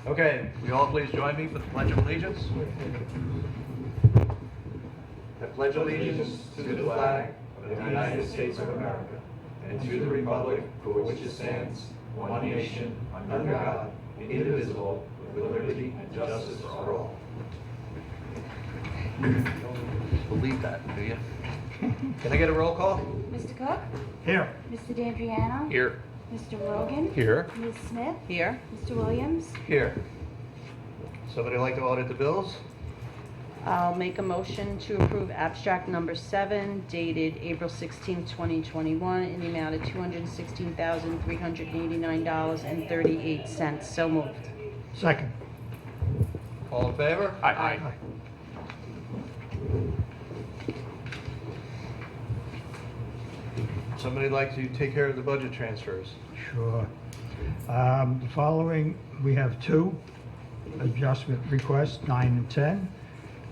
Okay, will you all please join me for the Pledge of Allegiance? I pledge allegiance to the flag of the United States of America and to the republic for which it stands, one nation, under God, indivisible, with liberty and justice for all. Believe that, do you? Can I get a roll call? Mr. Cook? Here. Mr. D'Andriano? Here. Mr. Rogan? Here. Ms. Smith? Here. Mr. Williams? Here. Somebody like to audit the bills? I'll make a motion to approve abstract number 7 dated April 16, 2021 in the amount of $216,389.38. So moved. Second. All in favor? Aye. Somebody like to take care of the budget transfers? Sure. The following, we have two adjustment requests, 9 and 10.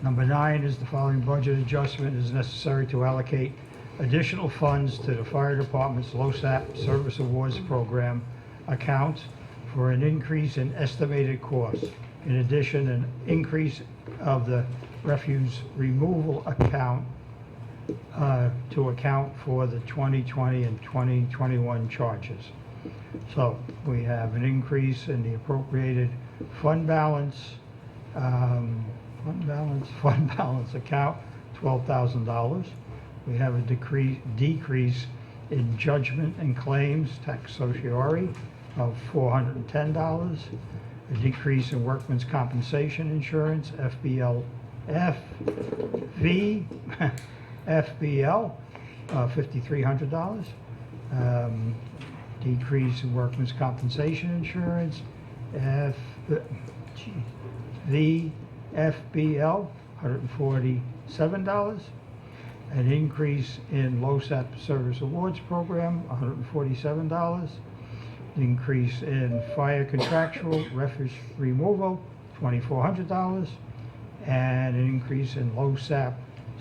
Number 9 is the following budget adjustment is necessary to allocate additional funds to the fire department's LoSAP Service Awards Program account for an increase in estimated costs. In addition, an increase of the refuse removal account to account for the 2020 and 2021 charges. So we have an increase in the appropriated fund balance account, $12,000. We have a decrease in judgment and claims, tax certiorari, of $410. A decrease in workman's compensation insurance, FBL, $5,300. Decrease in workman's compensation insurance, FBL, $147. An increase in LoSAP Service Awards Program, $147. Increase in fire contractual refuse removal, $2,400. And an increase in LoSAP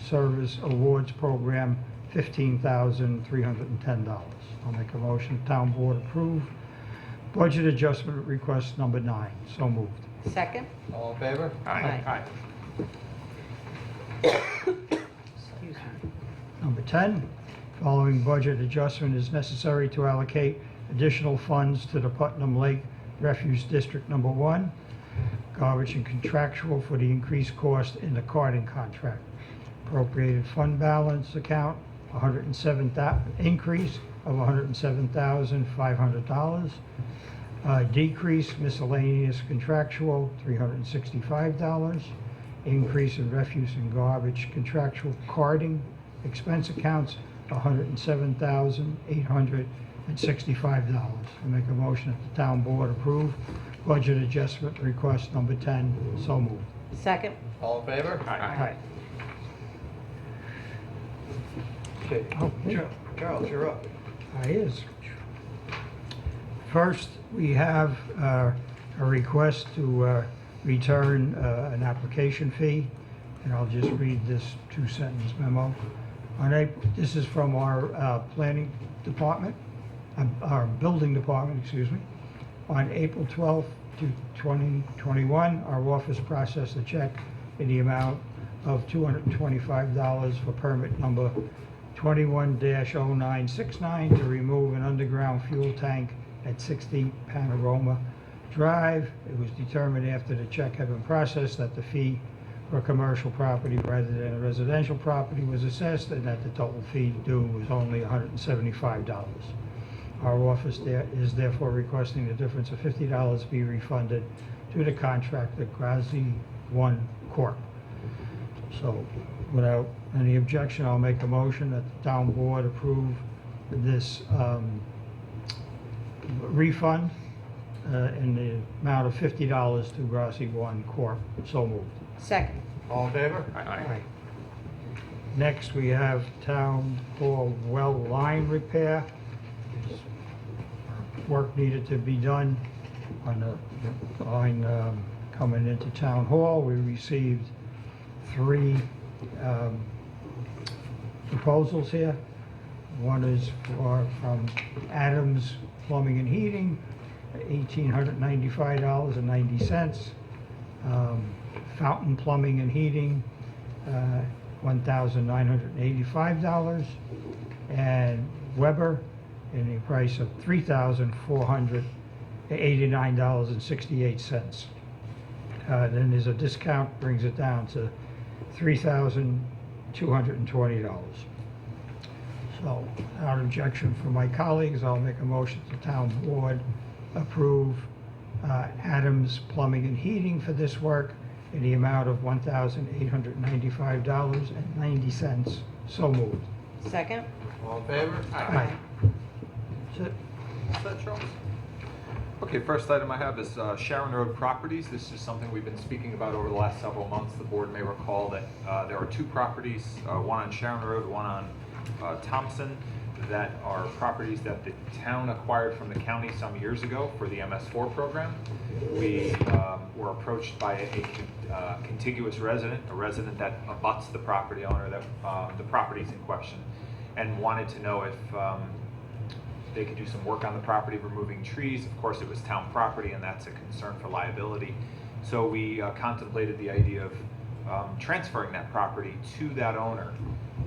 Service Awards Program, $15,310. I'll make a motion, town board approve budget adjustment request number 9. So moved. Second. All in favor? Aye. Excuse me. Number 10, following budget adjustment is necessary to allocate additional funds to the Putnam Lake Refuse District Number 1, garbage and contractual for the increased cost in the carting contract. Appropriated fund balance account, increase of $107,500. Decrease miscellaneous contractual, $365. Increase in refuse and garbage contractual carting expense accounts, $107,865. I make a motion that the town board approve budget adjustment request number 10. So moved. Second. All in favor? Aye. Okay. Oh, me. Charles, you're up. Is. First, we have a request to return an application fee, and I'll just read this 2-sentence memo. This is from our planning department, our building department, excuse me. On April 12th, 2021, our office processed a check in the amount of $225 for permit number 21-0969 to remove an underground fuel tank at 60 Panorama Drive. It was determined after the check had been processed that the fee for commercial property rather than a residential property was assessed, and that the total fee due was only $175. Our office is therefore requesting the difference of $50 be refunded to the contractor, Grazi One Corp. So, without any objection, I'll make a motion that the town board approve this refund in the amount of $50 to Grazi One Corp. So moved. Second. All in favor? Aye. Next, we have town hall well line repair. Work needed to be done on the line coming into town hall. We received 3 proposals here. One is from Adams Plumbing and Heating, $1,895.90. Fountain Plumbing and Heating, $1,985. And Weber, in the price of $3,489.68. Then there's a discount, brings it down to $3,220. So, without objection from my colleagues, I'll make a motion to town board approve Adams Plumbing and Heating for this work in the amount of $1,895.90. So moved. Second? All in favor? Aye. That's it. Is that Charles? Okay, first item I have is Sharon Road Properties. This is something we've been speaking about over the last several months. The board may recall that there are two properties, one on Sharon Road, one on Thompson, that are properties that the town acquired from the county some years ago for the MS4 program. We were approached by a contiguous resident, a resident that abuts the property owner, that the properties in question, and wanted to know if they could do some work on the property, removing trees. Of course, it was town property, and that's a concern for liability. So we contemplated the idea of transferring that property to that owner.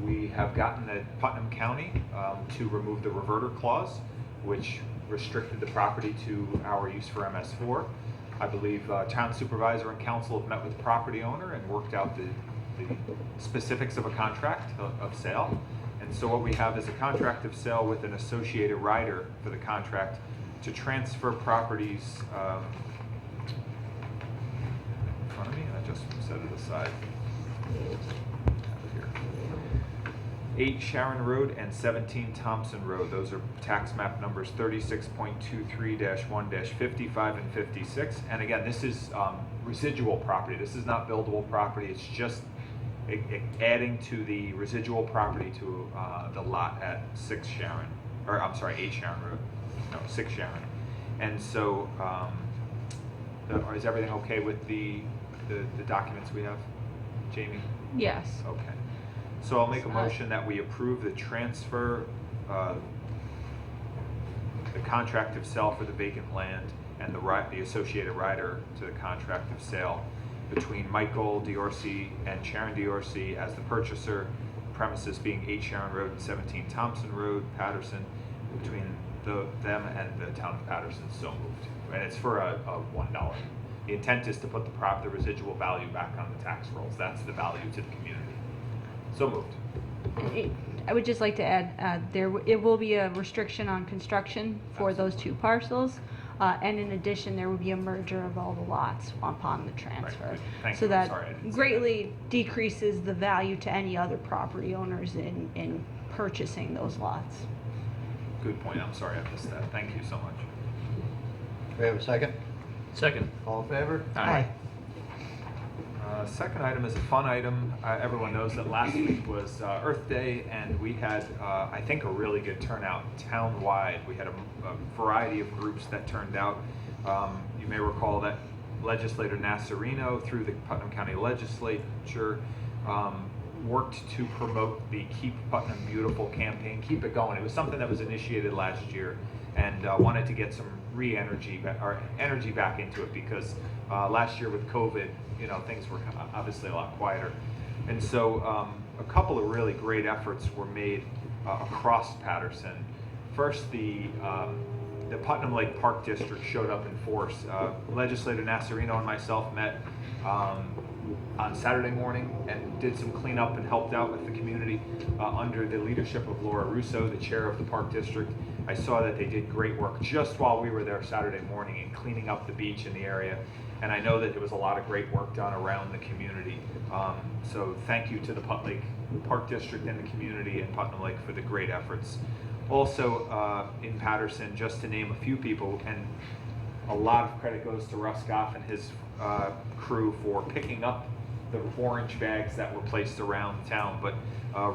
We have gotten the Putnam County to remove the reverter clause, which restricted the property to our use for MS4. I believe town supervisor and council have met with the property owner and worked out the specifics of a contract of sale. And so what we have is a contract of sale with an associated rider for the contract to transfer properties in front of me, and I just set it aside. Here. 8 Sharon Road and 17 Thompson Road. Those are tax map numbers 36.23-1-55 and 56. And again, this is residual property. This is not buildable property. It's just adding to the residual property to the lot at 6 Sharon, or I'm sorry, 8 Sharon Road. No, 6 Sharon. And so, is everything okay with the documents we have, Jamie? Yes. Okay. So I'll make a motion that we approve the transfer, the contract of sale for the vacant land and the associated rider to the contract of sale between Michael Diorsi and Sharon Diorsi as the purchaser, premises being 8 Sharon Road and 17 Thompson Road, Patterson, between them and the town of Patterson. So moved. And it's for a $1. The intent is to put the residual value back on the tax rolls. That's the value to the community. So moved. I would just like to add, it will be a restriction on construction for those two parcels. And in addition, there will be a merger of all the lots upon the transfer. Right. Thank so you. that Sorry, I didn't say greatly decreases the value to any other property owners in purchasing those lots. Good point. I'm sorry I missed that. Thank you so much. Do we have a second? Second. All in favor? Aye. Second item is a fun item. Everyone knows that last week was Earth Day, and we had, I think, a really good turnout town-wide. We had a variety of groups that turned out. You may recall that Legislator Nasarino, through the Putnam County Legislature, worked to promote the Keep Putnam Beautiful campaign, keep it going. It was something that was initiated last year, and wanted to get some energy back into it, because last year with COVID, things were obviously a lot quieter. And so a couple of really great efforts were made across Patterson. First, the Putnam Lake Park District showed up in force. Legislator Nasarino and myself met on Saturday morning and did some cleanup and helped out with the community under the leadership of Laura Russo, the chair of the Park District. I saw that they did great work just while we were there Saturday morning in cleaning up the beach in the area. And I know that there was a lot of great work done around the community. So thank you to the Putnam Lake Park District and the community in Putnam Lake for the great efforts. Also in Patterson, just to name a few people, and a lot of credit goes to Russ Goff and his crew for picking up the orange bags that were placed around town. But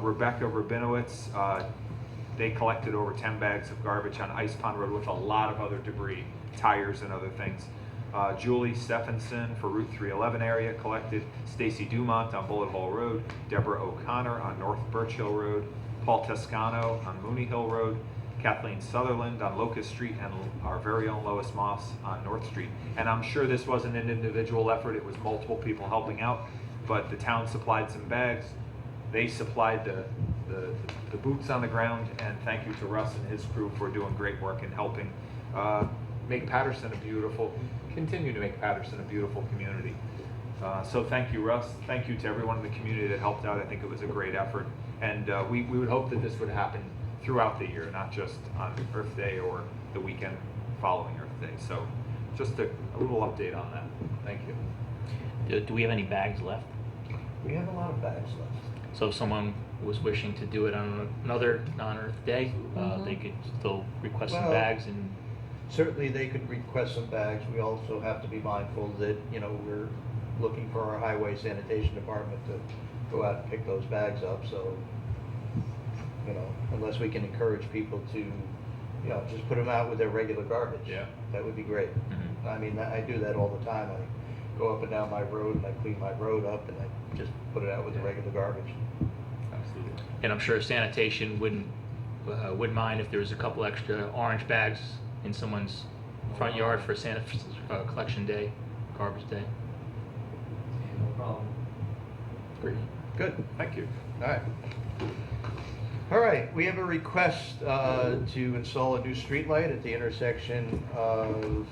Rebecca Rabinowitz, they collected over 10 bags of garbage on Ice Pond Road with a lot of other debris, tires and other things. Julie Stephenson for Route 311 area collected, Stacy Dumont on Bullet Hole Road, Deborah O'Connor on North Birch Hill Road, Paul Toscano on Mooney Hill Road, Kathleen Sutherland on Locust Street, and our very own Lois Moss on North Street. And I'm sure this wasn't an individual effort, it was multiple people helping out, but the town supplied some bags. They supplied the boots on the ground, and thank you to Russ and his crew for doing great work and helping make Patterson continue to make Patterson a beautiful community. So thank you, Russ. Thank you to everyone in the community that helped out. I think it was a great effort. And we would hope that this would happen throughout the year, not just on Earth Day or the weekend following Earth Day. So just a little update on that. Thank you. Do we have any bags left? We have a lot of bags left. So if someone was wishing to do it on another non-Earth Day, they could still request some Well, bags and. Certainly, they could request some bags. We also have to be mindful that, you know, we're looking for our highway sanitation department to go out and pick those bags up. So, you know, unless we can encourage people to, you know, just put them out with their regular garbage. Yeah. That would be great. Mhm. I mean, I do that all the time. I go up and down my road and I clean my road up and I just put it out with the regular garbage. Absolutely. And I'm sure sanitation wouldn't mind if there was a couple extra orange bags in someone's front yard for collection day, garbage day. No problem. Great. Good. Thank you. All right. All right, we have a request to install a new street light at the intersection of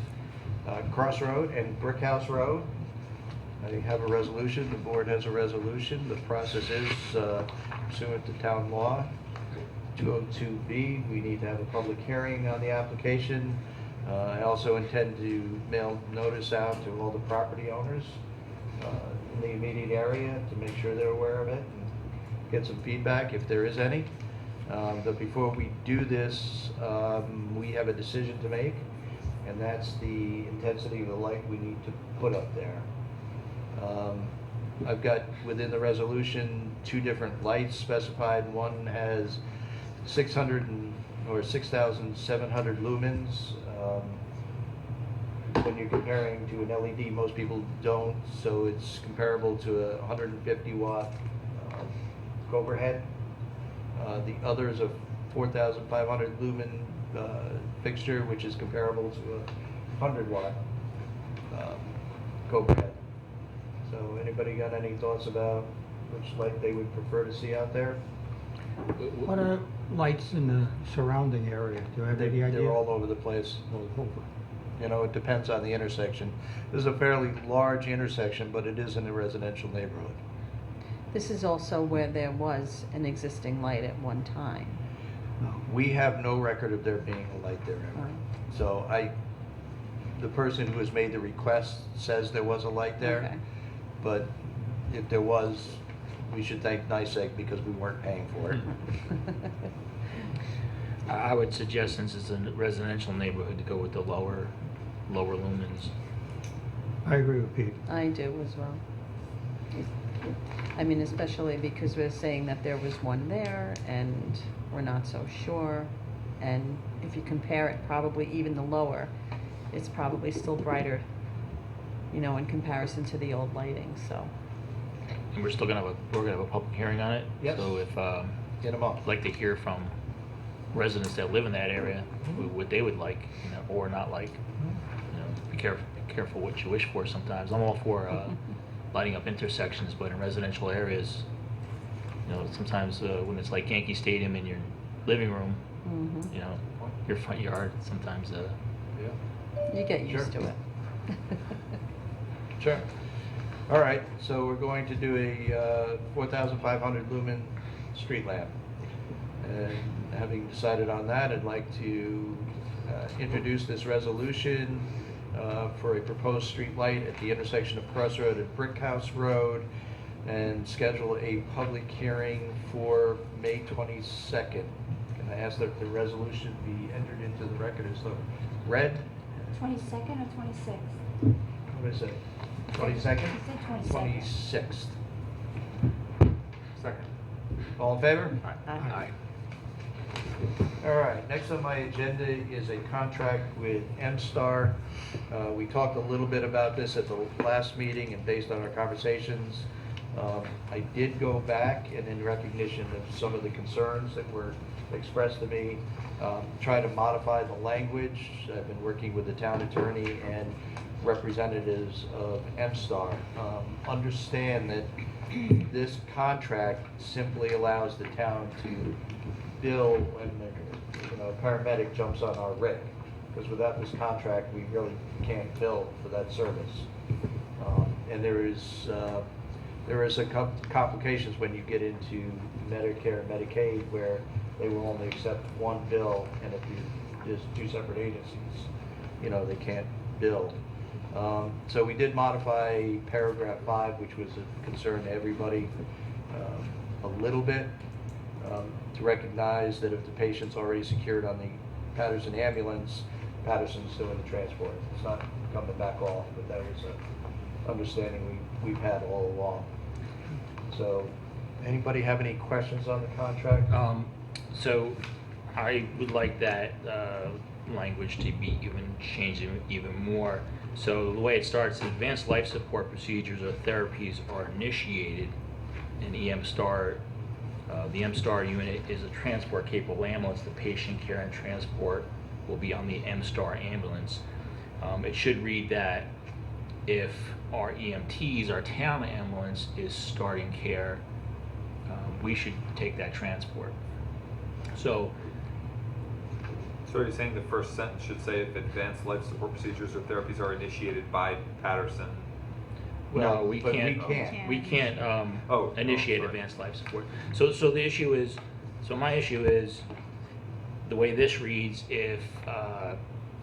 Crossroad and Brickhouse Road. I have a resolution, the board has a resolution. The process is pursuant to town law 202B. We need to have a public hearing on the application. I also intend to mail notice out to all the property owners in the immediate area to make sure they're aware of it and get some feedback if there is any. But before we do this, we have a decision to make, and that's the intensity of the light we need to put up there. I've got within the resolution 2 different lights specified. One has 6,700 lumens. When you're comparing to an LED, most people don't, so it's comparable to a 150 watt overhead. The other is a 4,500 lumen fixture, which is comparable to a 100 watt overhead. So anybody got any thoughts about which light they would prefer to see out there? What are lights in the surrounding area? Do you have any idea? They're all over the place. You know, it depends on the intersection. This is a fairly large intersection, but it is in a residential neighborhood. This is also where there was an existing light at one time. No. We have no record of there being a light there ever. Oh. So the person who has made the request says there was a light there. Okay. But if there was, we should thank NYSEG because we weren't paying for it. I would suggest, since it's a residential neighborhood, to go with the lower lumens. I agree with Pete. I do as well. I mean, especially because we're saying that there was one there and we're not so sure. And if you compare it, probably even the lower, it's probably still brighter, you know, in comparison to the old lighting, so. And we're gonna have a public hearing on it. Yes. So if Get them up. I'd like to hear from residents that live in that area what they would like, you know, or not like. You know, be careful what you wish for. Sometimes I'm all for lighting up intersections, but in residential areas, you know, sometimes when it's like Yankee Stadium in your living room, Mhm. you know, your front yard, sometimes Yeah. You get used Sure. to it. Sure. All right, so we're going to do a 4,500 lumen street lamp. And having decided on that, I'd like to introduce this resolution for a proposed street light at the intersection of Crossroad and Brickhouse Road, and schedule a public hearing for May 22nd. Can I ask that the resolution be entered into the record as read? 22nd or 26th? What is it? 22nd? You said 22nd. 26th. Second. All in favor? Aye. All right, next on my agenda is a contract with M-Star. We talked a little bit about this at the last meeting, and based on our conversations, I did go back and in recognition of some of the concerns that were expressed to me, try to modify the language. I've been working with the town attorney and representatives of MSTAR. Understand that this contract simply allows the town to bill when a paramedic jumps on our rig. Because without this contract, we really can't bill for that service. And there is complications when you get into Medicare, Medicaid, where they will only accept one bill, and if there's two separate agencies, they can't bill. So we did modify paragraph 5, which was a concern to everybody, a little bit, to recognize that if the patient's already secured on the Patterson ambulance, Patterson's doing the transport. It's not coming back off, but that was an understanding we've had all along. So, anybody have any questions on the contract? So I would like that language to be changed even more. So the way it starts, advanced life support procedures or therapies are initiated in the MSTAR. The MSTAR unit is a transport capable ambulance. The patient care and transport will be on the MSTAR ambulance. It should read that if our EMTs, our town ambulance, is starting care, we should take that transport. So you're saying the first sentence should say if advanced life support procedures or therapies are initiated by Patterson? well, we but can't. we can't. We can't initiate sorry. advanced life support. So the issue is, my issue is, the way this reads, if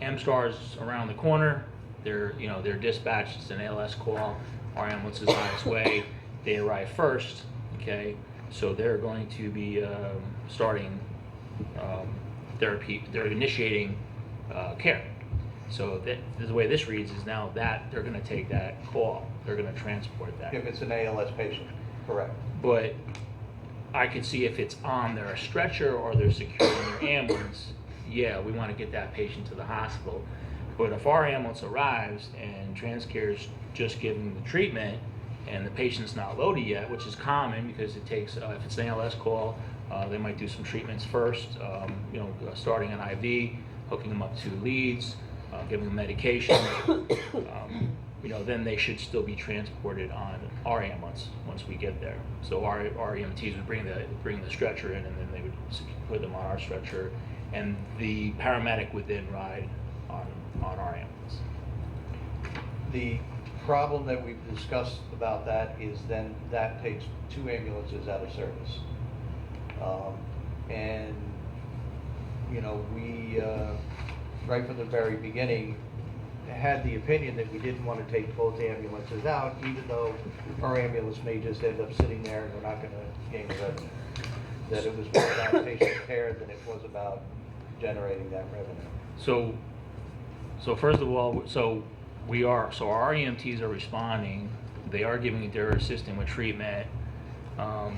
MSTAR's around the corner, they're dispatched, it's an ALS call, our ambulance is on its way, they arrive first, okay? So they're going to be starting therapy, they're initiating care. So the way this reads is now that they're gonna take that call, they're gonna transport that. If it's an ALS patient, correct. But I could see if it's on their stretcher or they're securing their ambulance, yeah, we want to get that patient to the hospital. But if our ambulance arrives and TransCare's just giving the treatment and the patient's not loaded yet, which is common because it takes, if it's an ALS call, they might do some treatments first, starting an IV, hooking them up to leads, giving them medication. Then they should still be transported on our ambulance once we get there. So our EMTs would bring the stretcher in, and then they would put them on our stretcher, and the paramedic would then ride on our ambulance. The problem that we've discussed about that is then that takes 2 ambulances out of service. We, right from the very beginning, had the opinion that we didn't want to take both ambulances out, even though our ambulance may just end up sitting there and we're not going to gain revenue. That it was more about patient care than it was about generating that revenue. So first of all, our EMTs are responding. They are they're assisting with treatment.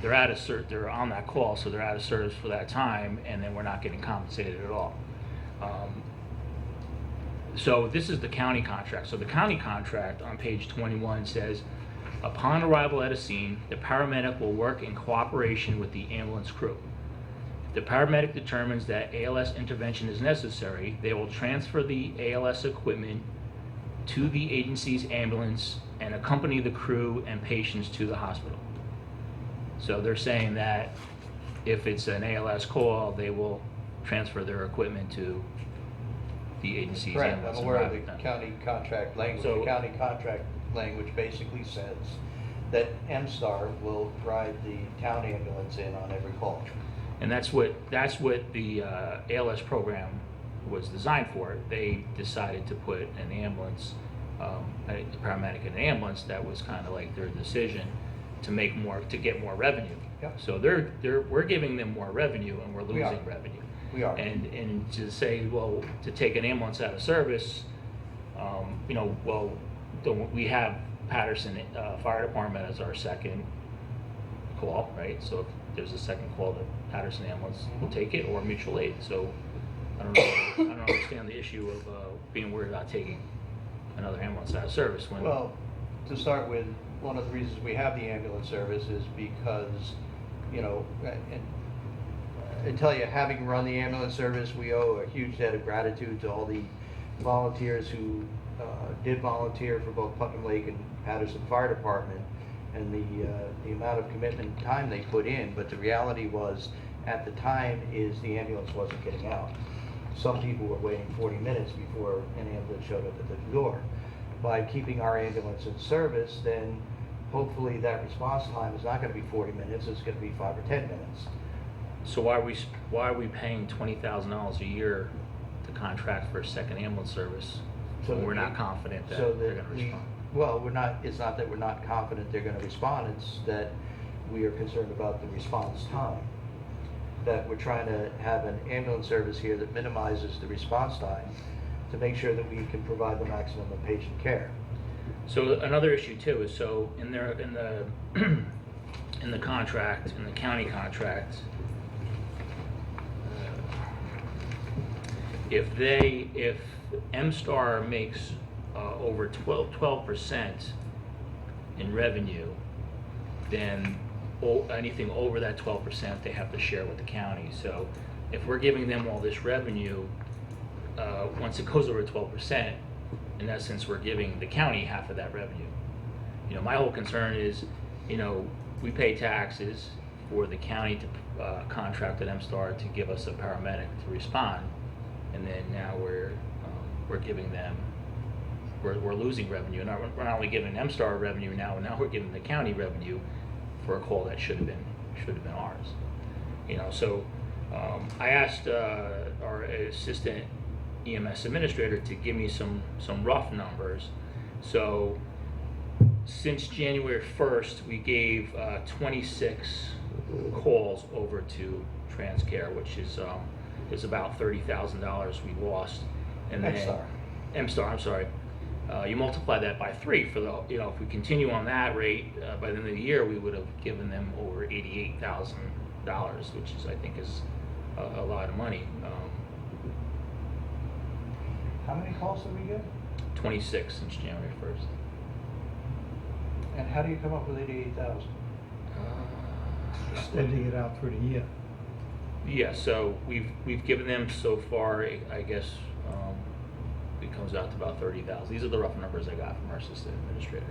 They're on that call, so they're out of service for that time, and then we're not getting compensated at all. So this is the county contract. So the county contract on page 21 says, upon arrival at a scene, the paramedic will work in cooperation with the ambulance crew. If the paramedic determines that ALS intervention is necessary, they will transfer the ALS equipment to the agency's ambulance and accompany the crew and patients to the hospital. So they're saying that if it's an ALS call, they will transfer their equipment to the agency's Correct, ambulance. I'm aware of the county contract language. So- The county contract language basically says that MSTAR will ride the town ambulance in on every call. And that's what the ALS program was designed for. They decided to put an ambulance, a paramedic in an ambulance. That was kind of like their decision to get more revenue. Yep. So we're giving them more revenue and we're We are. losing revenue. We are. And to say, well, to take an ambulance out of service, we have Patterson Fire Department as our second call, right? So if there's a second call, the Patterson ambulance will take it, or mutual aid. So I don't understand the issue of being worried about taking another ambulance out of service when. Well, to start with, one of the reasons we have the ambulance service is because, you know, and I tell you, having run the ambulance service, we owe a huge debt of gratitude to all the volunteers who did volunteer for both Putnam Lake and Patterson Fire Department, and the amount of commitment and time they put in. But the reality was, at the time, is the ambulance wasn't getting out. Some people were waiting 40 minutes before an ambulance showed up at the door. By keeping our ambulance in service, then hopefully that response time is not going to be 40 minutes, it's going to be 5 or 10 minutes. So why are we paying $20,000 a year to contract for a second ambulance service So when that we're not we- confident that so they're that gonna we- respond? Well, it's not that we're not confident they're going to respond, it's that we are concerned about the response time. That we're trying to have an ambulance service here that minimizes the response time to make sure that we can provide the maximum of patient care. So another issue too is, so in the in the contract, in the county contract, if MSTAR makes over 12% in revenue, then anything over that 12% they have to share with the county. So if we're giving them all this revenue, once it goes over 12%, in essence, we're giving the county half of that revenue. You know, my whole concern is, you know, we pay taxes for the county to contract with MSTAR to give us a paramedic to respond, and then now we're giving them, we're losing revenue. And we're not only giving MSTAR revenue now we're giving the county revenue for a call that should have been ours. You know, so I asked our assistant EMS administrator to give me some rough numbers. So since January 1st, we gave 26 calls over to TransCare, which is about $30,000 we lost. And then MSTAR, I'm sorry. You multiply that by 3 for the, you know, if we continue on that rate, by the end of the year, we would have given them over $88,000, which is, I think, is a lot of money. How many calls did we get? 26 since January 1st. And how do you come up with 88,000? Extending it out through the year. Yeah, so we've given them so far, I guess, it comes out to about 30,000. These are the rough numbers I got from our assistant administrator.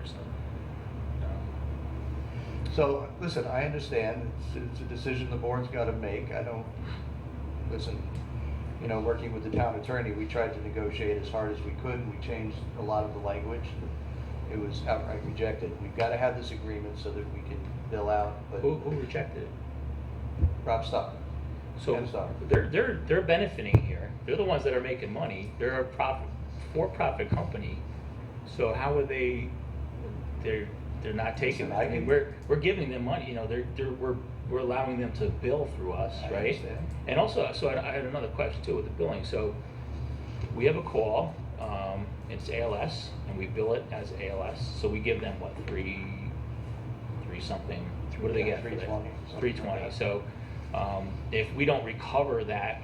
So, listen, I understand, it's a decision the board's got to make. I don't, listen, you know, working with the town attorney, we tried to negotiate as hard as we could. We changed a lot of the language. It was outright rejected. We've got to have this agreement so that we can bill out, but. Who rejected it? Rob Stock. So MSTAR. they're benefiting here. They're the ones that are making money. They're a for-profit company. So how would they? They're not taking. I mean, we're giving them money. You know, we're allowing them to bill through us, I right? understand. And also, so I had another question too with the billing. So we have a call. It's ALS, and we bill it as ALS. So we give them what, three something. What do they get? 320. 320. So if we don't recover that,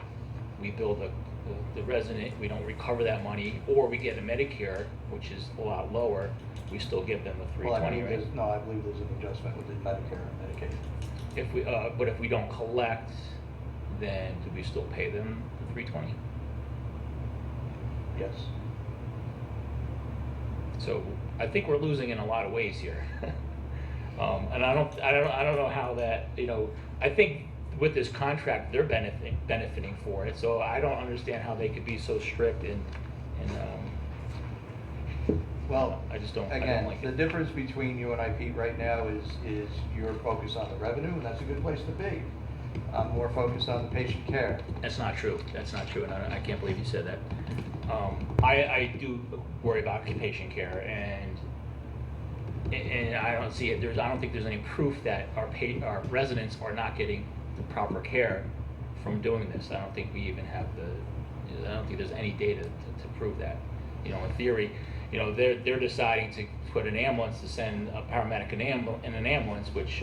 we bill the resident. We don't recover that money, or we get a Medicare, which is a lot lower. We still give them the 320, right? I believe there's an adjustment within Medicare and Medicaid. If we, but if we don't collect, then do we still pay them the 320? Yes. So I think we're losing in a lot of ways here. And I don't know how that, you know, I think with this contract, they're benefiting for it. So I don't understand how they could be so strict and Well, I just don't, again, I don't like the it. difference between you and I, Pete, right now is you're focused on the revenue, and that's a good place to be. I'm more focused on the patient care. That's not true. That's not true, and I can't believe you said that. I do worry about patient care, and I don't see it. I don't think there's any proof that our residents are not getting the proper care from doing this. I don't think we even have I don't think there's any data to prove that. You know, in theory, you know, they're deciding to put an ambulance, to send a paramedic in an ambulance, which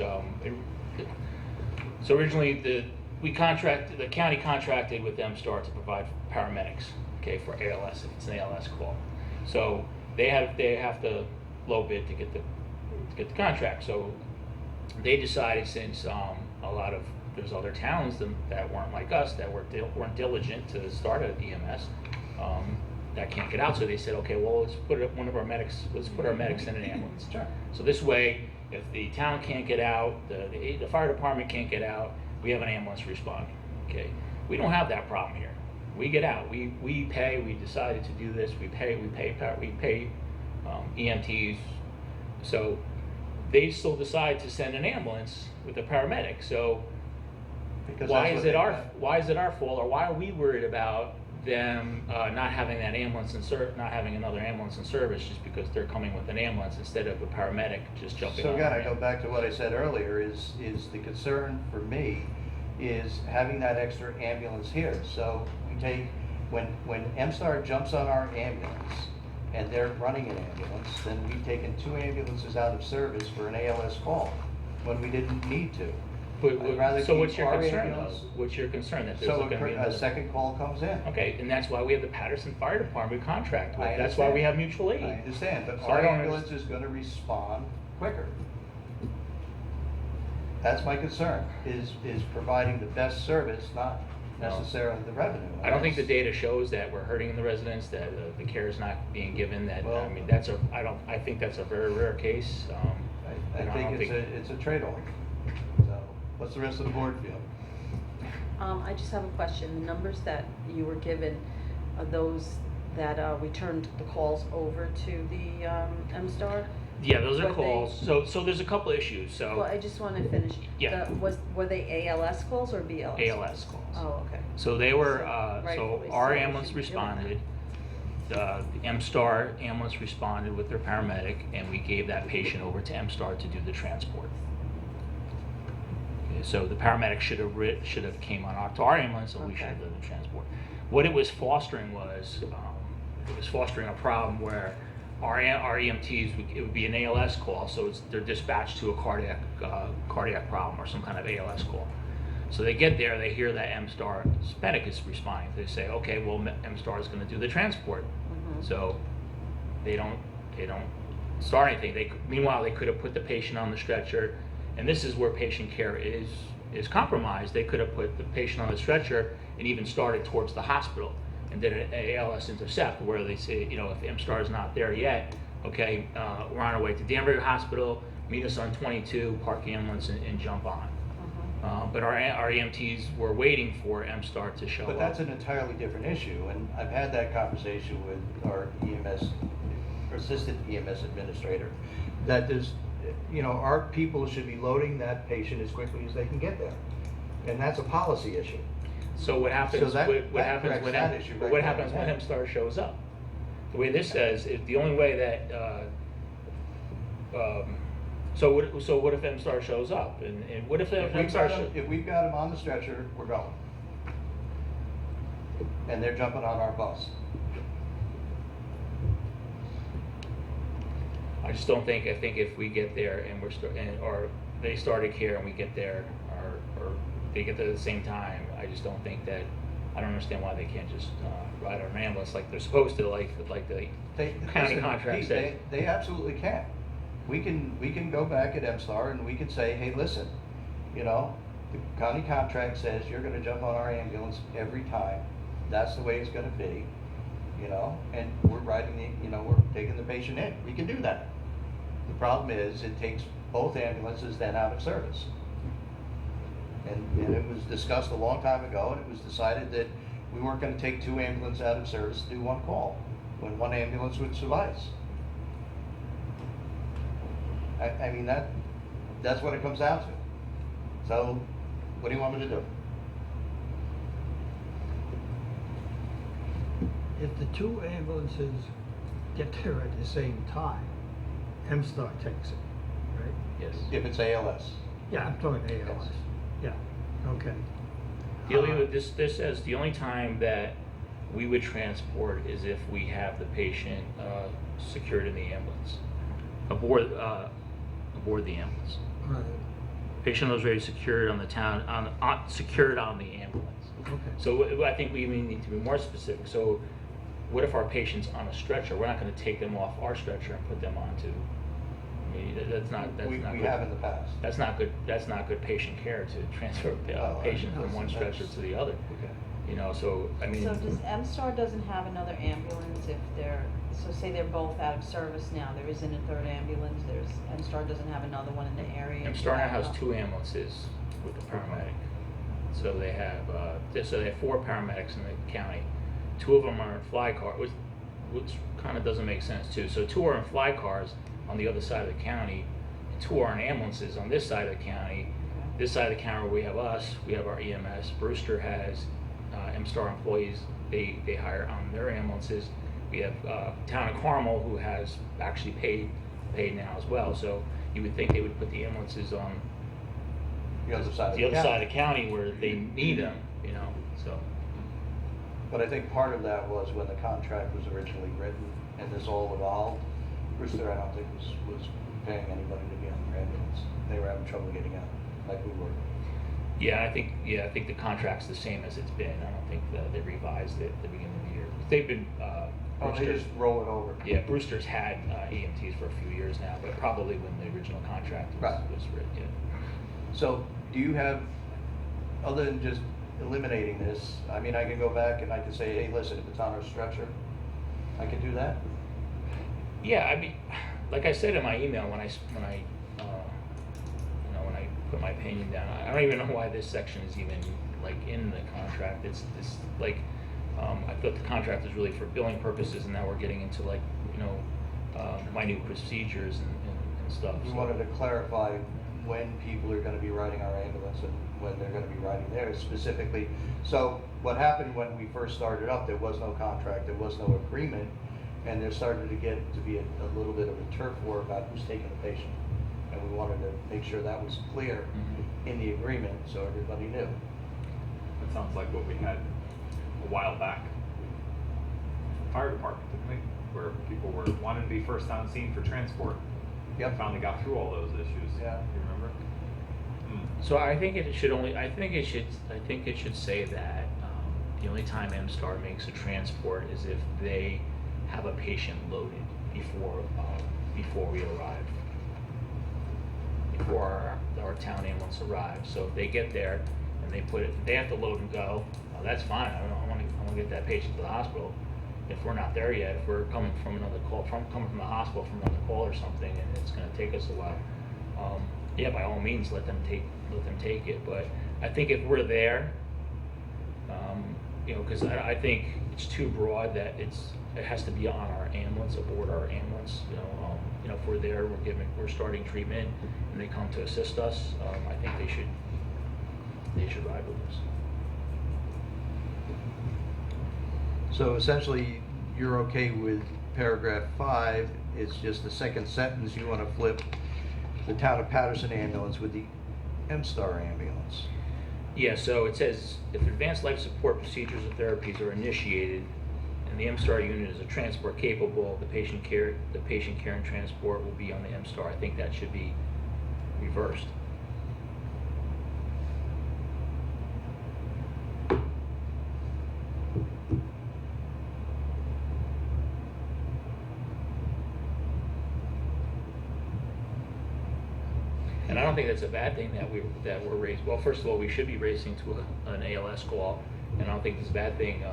so originally the county contracted with MSTAR to provide paramedics, okay, for ALS if it's an ALS call. So they have to low bid to get the get the contract. So they decided, since there's other towns that weren't like us, that weren't diligent to start an EMS, that can't get out. So they said, okay, well, let's put our medics in an ambulance. Sure. So this way, if the town can't get out, the fire department can't get out, we have an ambulance responding. Okay, we don't have that problem here. We get out. We pay. We decided to do this. We pay EMTs. So they still decide to send an ambulance with a paramedic. So Because why that's is what it they our got. why is it our fault, or why are we worried about them not having that ambulance not having another ambulance in service just because they're coming with an ambulance instead of a paramedic just jumping So on again, the I go ambulance? back to what I said earlier, is the concern for me is having that extra ambulance here. So we take, when MSTAR jumps on our ambulance and they're running an ambulance, then we've taken 2 ambulances out of service for an ALS call when we didn't need to. I'd rather So keep what's your our concern ambulance. though? What's your concern that there's So going to be a another? second call comes in. Okay, and that's why we have the Patterson Fire Department we contract with. I That's why we understand. have mutual aid. I understand, but So our I don't ambulance is gonna respond quicker. That's my concern, is providing the best service, not necessarily the revenue. I don't think the data shows that we're hurting the residents, that the care is not being given, that, Well- I mean, I think that's a very rare case. I and think don't it's a trade-off. So, what's the rest of the board feel? I just have a question. The numbers that you were given, are those that returned the calls over to the MSTAR? Yeah, those are Were they- calls. So there's a couple issues, Well, I just want to finish. Yeah. Were they ALS calls or BLS? ALS calls. Oh, okay. So they were, So rightfully so our so, we ambulance should be doing that. responded, the MSTAR ambulance responded with their paramedic, and we gave that patient over to MSTAR to do the transport. Okay, so the paramedic should have came on to our ambulance, and we should have Okay. done the transport. What it was fostering was, it was fostering a problem where our EMTs, it would be an ALS call, so they're dispatched to a cardiac problem or some kind of ALS call. So they get there, they hear that MSTAR medic is responding. They say, okay, well, MSTAR is going to do the transport. Mhm. So they don't start anything. Meanwhile, they could have put the patient on the stretcher, and this is where patient care is compromised. They could have put the patient on the stretcher and even started towards the hospital and did an ALS intercept, where they say, you know, if MSTAR is not there yet, okay, we're on our way to Danbury Hospital, meet us on 22, park the ambulance and jump on. But our EMTs were waiting for MSTAR to show up. But that's an entirely different issue, and I've had that conversation with our EMS, assistant EMS administrator, that there's, you know, our people should be loading that patient as quickly as they can get there. And that's a policy issue. So what happens? So that happens corrects when that issue right what there, happens when yeah. MSTAR shows up? The way this says, is the only way that. So what if MSTAR shows up? And what if If we've got them on the stretcher, we're going. And they're jumping on our bus. I just don't think. I think if we get there and or they started care and we get there, or they get there at the same time, I just don't think that. I don't understand why they can't just ride on an ambulance like they're supposed to, like the county Listen, contract Pete, says. They absolutely can. We can go back at MSTAR and we can say, hey, listen, you know, the county contract says you're gonna jump on our ambulance every time. That's the way it's gonna be, you know, and we're we're taking the patient in. We can do that. The problem is, it takes both ambulances then out of service. And it was discussed a long time ago, and it was decided that we weren't gonna take 2 ambulances out of service to do 1 call, when 1 ambulance would suffice. I mean, that's what it comes down to. So, what do you want me to do? If the 2 ambulances get there at the same time, MSTAR takes it, right? Yes. If it's ALS. Yeah, I'm talking ALS. Yeah, okay. The only this says the only time that we would transport is if we have the patient secured in the ambulance, aboard the ambulance. Right. Patient was already secured on the secured on the ambulance. Okay. So I think we even need to be more specific. So what if our patient's on a stretcher? We're not going to take them off our stretcher and put them onto. I mean, that's not We good. have in the past. That's not good patient care to transfer a Oh, patient I- from one stretcher to the other. Okay. You know, so, I mean. So does M-Star doesn't have another ambulance if they're, so say they're both out of service now, there isn't a third ambulance, M-Star doesn't have another one in the area? M-Star now has 2 ambulances with the paramedic. So they have 4 paramedics in the county. 2 of them are in fly car, which kind of doesn't make sense too. So 2 are in fly cars on the other side of the county, and 2 are in ambulances on this side of the county. This side of the county, we have us, we have our EMS. Brewster has M-Star employees they hire on their ambulances. We have Town of Carmel, who has actually paid now as well. So you would think they would put the ambulances on The other side of the other side of the county where they need them, you know, so. But I think part of that was when the contract was originally written and this all evolved, Brewster, I don't think was paying anybody to be on their ambulance. They were having trouble getting out, like we were. I think the contract's the same as it's been. I don't think that they revised it at the beginning of the year. They've been, Oh, they Brewster's, just roll it over. yeah, Brewster's had EMTs for a few years now, but probably when the original contract Right. was written, yeah. So, do you have, other than just eliminating this, I mean, I can go back and I can say, hey, listen, if it's on our stretcher, I can do that? Yeah, I mean, like I said in my email when I put my opinion down, I don't even know why this section is even like in the contract. It's like, I thought the contract was really for billing purposes, and now we're getting into like, minute procedures and stuff. We so. wanted to clarify when people are gonna be riding our ambulance and when they're gonna be riding theirs specifically. So what happened when we first started up, there was no contract, there was no agreement, and there started to get to be a little bit of a turf war about who's taking the patient. And we wanted to make sure that was clear Mhm. in the agreement, so everybody knew. That sounds like what we had a while back. Fire department, didn't we? Where people were wanting to be first on scene for transport. Yep. Finally got through all those issues. Yeah. You remember? So I think it should say that the only time M-Star makes a transport is if they have a patient loaded before we arrive, before our town ambulance arrives. So if they get there and they have to load and go, that's fine. I want to get that patient to the hospital. If we're not there yet, if we're coming from another call, coming from the hospital from another call or something, and it's going to take us a while, by all means, let them take it. But I think if we're there, because I think it's too broad that it has to be on our ambulance, aboard our ambulance. If we're there, we're starting treatment, and they come to assist us. I think they should ride with us. So essentially, you're okay with paragraph 5, it's just the second sentence, you wanna flip the town of Patterson ambulance with the M-Star ambulance. Yeah, so it says, if advanced life support procedures or therapies are initiated, and the M-Star unit is a transport capable, the patient care and transport will be on the M-Star. I think that should be reversed. And I don't think that's a bad thing that we're raising. Well, first of all, we should be racing to an ALS call, and I don't think it's a bad thing.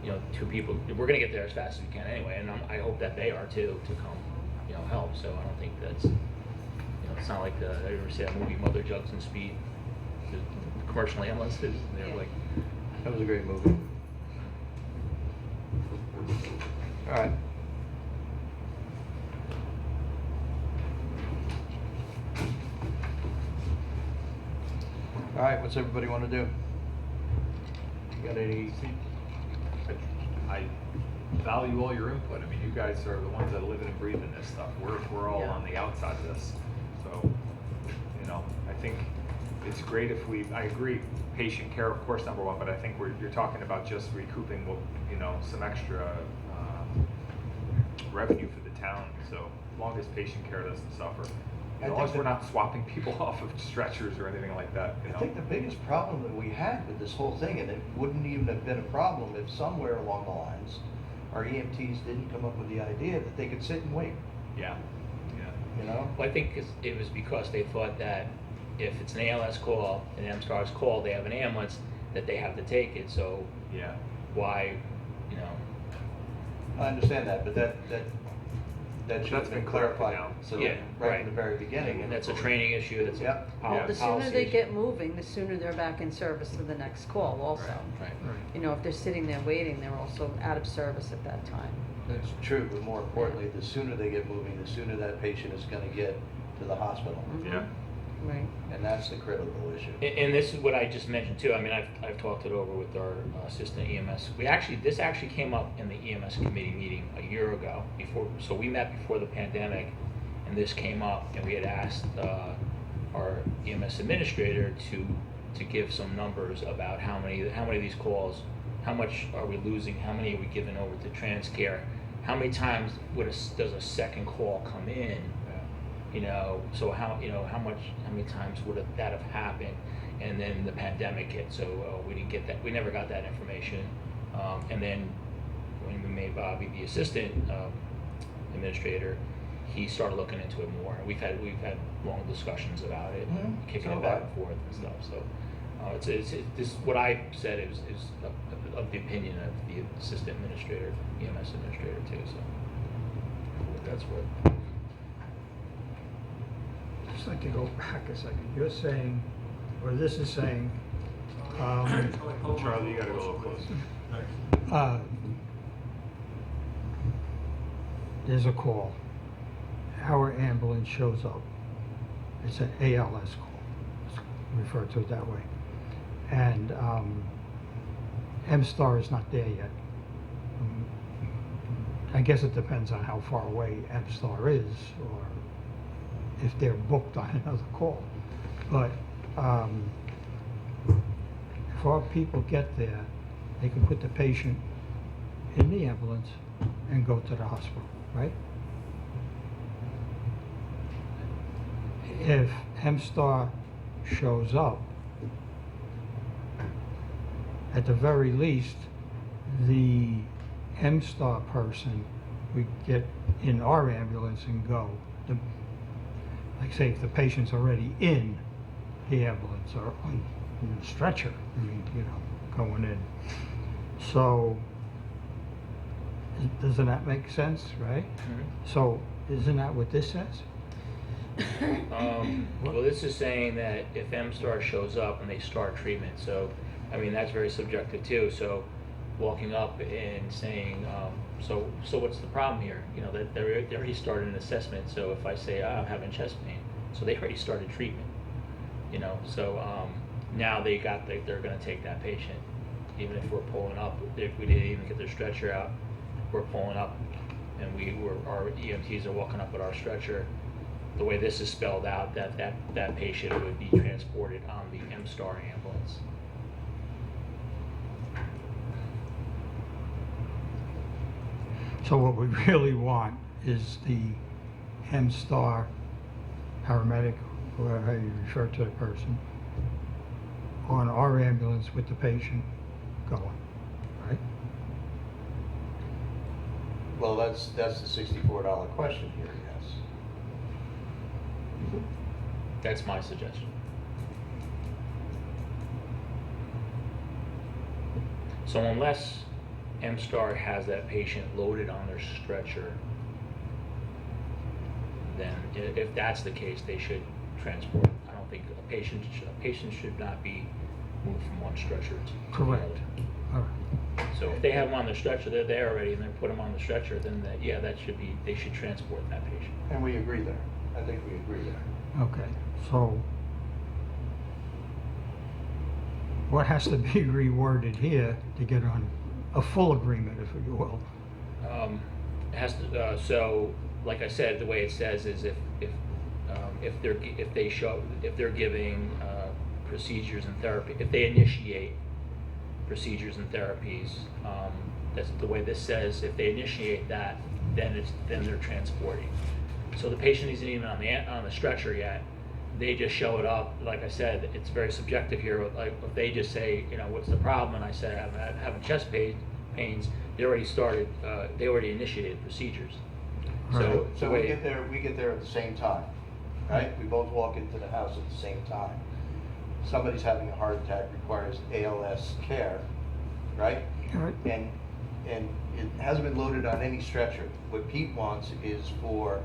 2 people. We're going to get there as fast as we can anyway, and I hope that they are too to come, help. So I don't think that's, it's not like I ever see that movie Mother Jugs and Speed, the commercial ambulances. They're Yeah. like, That was a great movie. All right. All right, what's everybody wanna do? You got any? I value all your input. I mean, you guys are the ones that live and breathe in this stuff. We're all Yeah. on the outside of this. So, I think it's great if I agree, patient care, of course, number one, but I think you're talking about just recouping, some extra revenue for the town. So as long as patient care doesn't suffer. I As long think as we're that- not swapping people off of stretchers or anything like that, I think the biggest problem that we had with this whole thing, and it wouldn't even have been a problem if somewhere along the lines, our EMTs didn't come up with the idea that they could sit and wait, Yeah. you know? Well, I think it was because they thought that if it's an ALS call, an M-STARS call, they have an ambulance, that they have to take it, so Yeah. why, you know, I understand that, but that should That's have been been corrected clarified, now. so Yeah, right right. from the very beginning. and that's a training issue, that's a Yep. Yeah. The policy sooner they issue. get moving, the sooner they're back in service for the next call also. Right. You know, if they're sitting there waiting, they're also out of service at that time. That's true, but more importantly, the sooner they get moving, the sooner that patient is gonna get to the hospital. Yeah. Right. And that's the critical issue. And this is what I just mentioned too. I mean, I've talked it over with our assistant EMS. This actually came up in the EMS committee meeting a year ago so we met before the pandemic, and this came up, and we had asked our EMS administrator to give some numbers about how many of these calls, how much are we losing, how many are we giving over to TransCare, how many times does a second call come in? You know, so how many times would that have happened? And then the pandemic hit, so we didn't get that. We never got that information. And then when we made Bobby the assistant administrator, he started looking into it more. We've had long discussions about it, kicking So it back have I. and forth and stuff. So this what I said is of the opinion of the assistant administrator, EMS administrator too. So that's what. Just like to go back a second. You're saying, or this is saying, Charlie, you gotta go a little closer. there's a call. Our ambulance shows up. It's an ALS call. Let's refer to it that way. And M-STAR is not there yet. I guess it depends on how far away M-STAR is, or if they're booked on another call. But if our people get there, they can put the patient in the ambulance and go to the hospital, right? If M-STAR shows up, at the very least, the M-STAR person would get in our ambulance and go. Like say if the patient's already in the ambulance or on the stretcher, I mean, you know, going in. So, doesn't that make sense, right? So, isn't that what this says? Well, this is saying that if M-STAR shows up and they start treatment, so, I mean, that's very subjective too. So, walking up and saying, so what's the problem here? You know, that they already started an assessment. So if I say, I'm having chest pain, so they already started treatment. You know, so now they're going to take that patient, even if we're pulling up. If we didn't even get their stretcher out, we're pulling up, and our EMTs are walking up with our stretcher. The way this is spelled out, that patient would be transported on the M-STAR ambulance. So what we really want is the M-STAR paramedic, whoever you refer to the person, on our ambulance with the patient going, right? Well, that's the $64 question here, yes. That's my suggestion. So unless M-STAR has that patient loaded on their stretcher, then if that's the case, they should transport. I don't think a patient should not be moved from one stretcher to Correct. the All right. other. So if they have them on their stretcher, they're there already, and they put them on the stretcher, then they should transport that patient. And we agree there. I think we agree there. Okay, so what has to be reworded here to get on a full agreement, if you will? It has to, so, like I said, the way it says is if they're giving procedures and therapy, if they initiate procedures and therapies, that's the way this says. If they initiate that, then they're transporting. So the patient isn't even on the stretcher yet. They just show it up. Like I said, it's very subjective here. Like if they just say, you know, what's the problem? And I said, I'm having chest pains. They already started. They already initiated procedures. So So we get there at the same time. right? We both walk into the house at the same time. Somebody's having a heart attack, requires ALS care, right? Right. And it hasn't been loaded on any stretcher. What Pete wants is for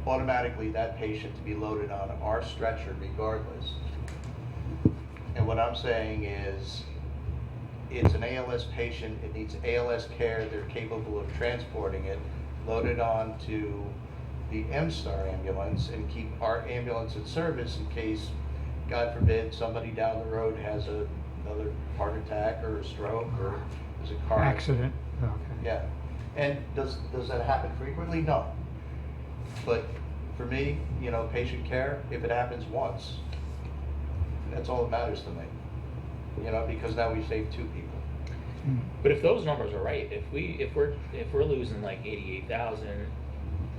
automatically that patient to be loaded on our stretcher regardless. And what I'm saying is, it's an ALS patient, it needs ALS care, they're capable of transporting it, load it onto the M-Star ambulance and keep our ambulance in service in case, God forbid, somebody down the road has another heart attack or a stroke or there's a car Accident, okay. Yeah. And does that happen frequently? No. But for me, patient care, if it happens once, that's all that matters to me. Because now we saved 2 people. But if those numbers are right, if we're losing like 88,000